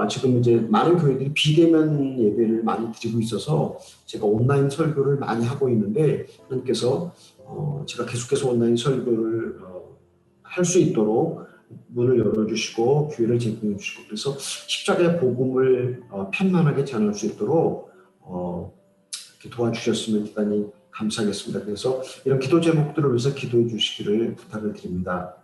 지금 이제 많은 교회들이 비대면 예배를 많이 드리고 있어서 제가 온라인 설교를 많이 하고 있는데 하나님께서 제가 계속해서 온라인 설교를 할 수 있도록 문을 열어주시고 기회를 제공해 주시고 그래서 십자가의 복음을 편만하게 전할 수 있도록 이렇게 도와주셨으면 대단히 감사하겠습니다. 그래서 이런 기도 제목들을 위해서 기도해 주시기를 부탁을 드립니다.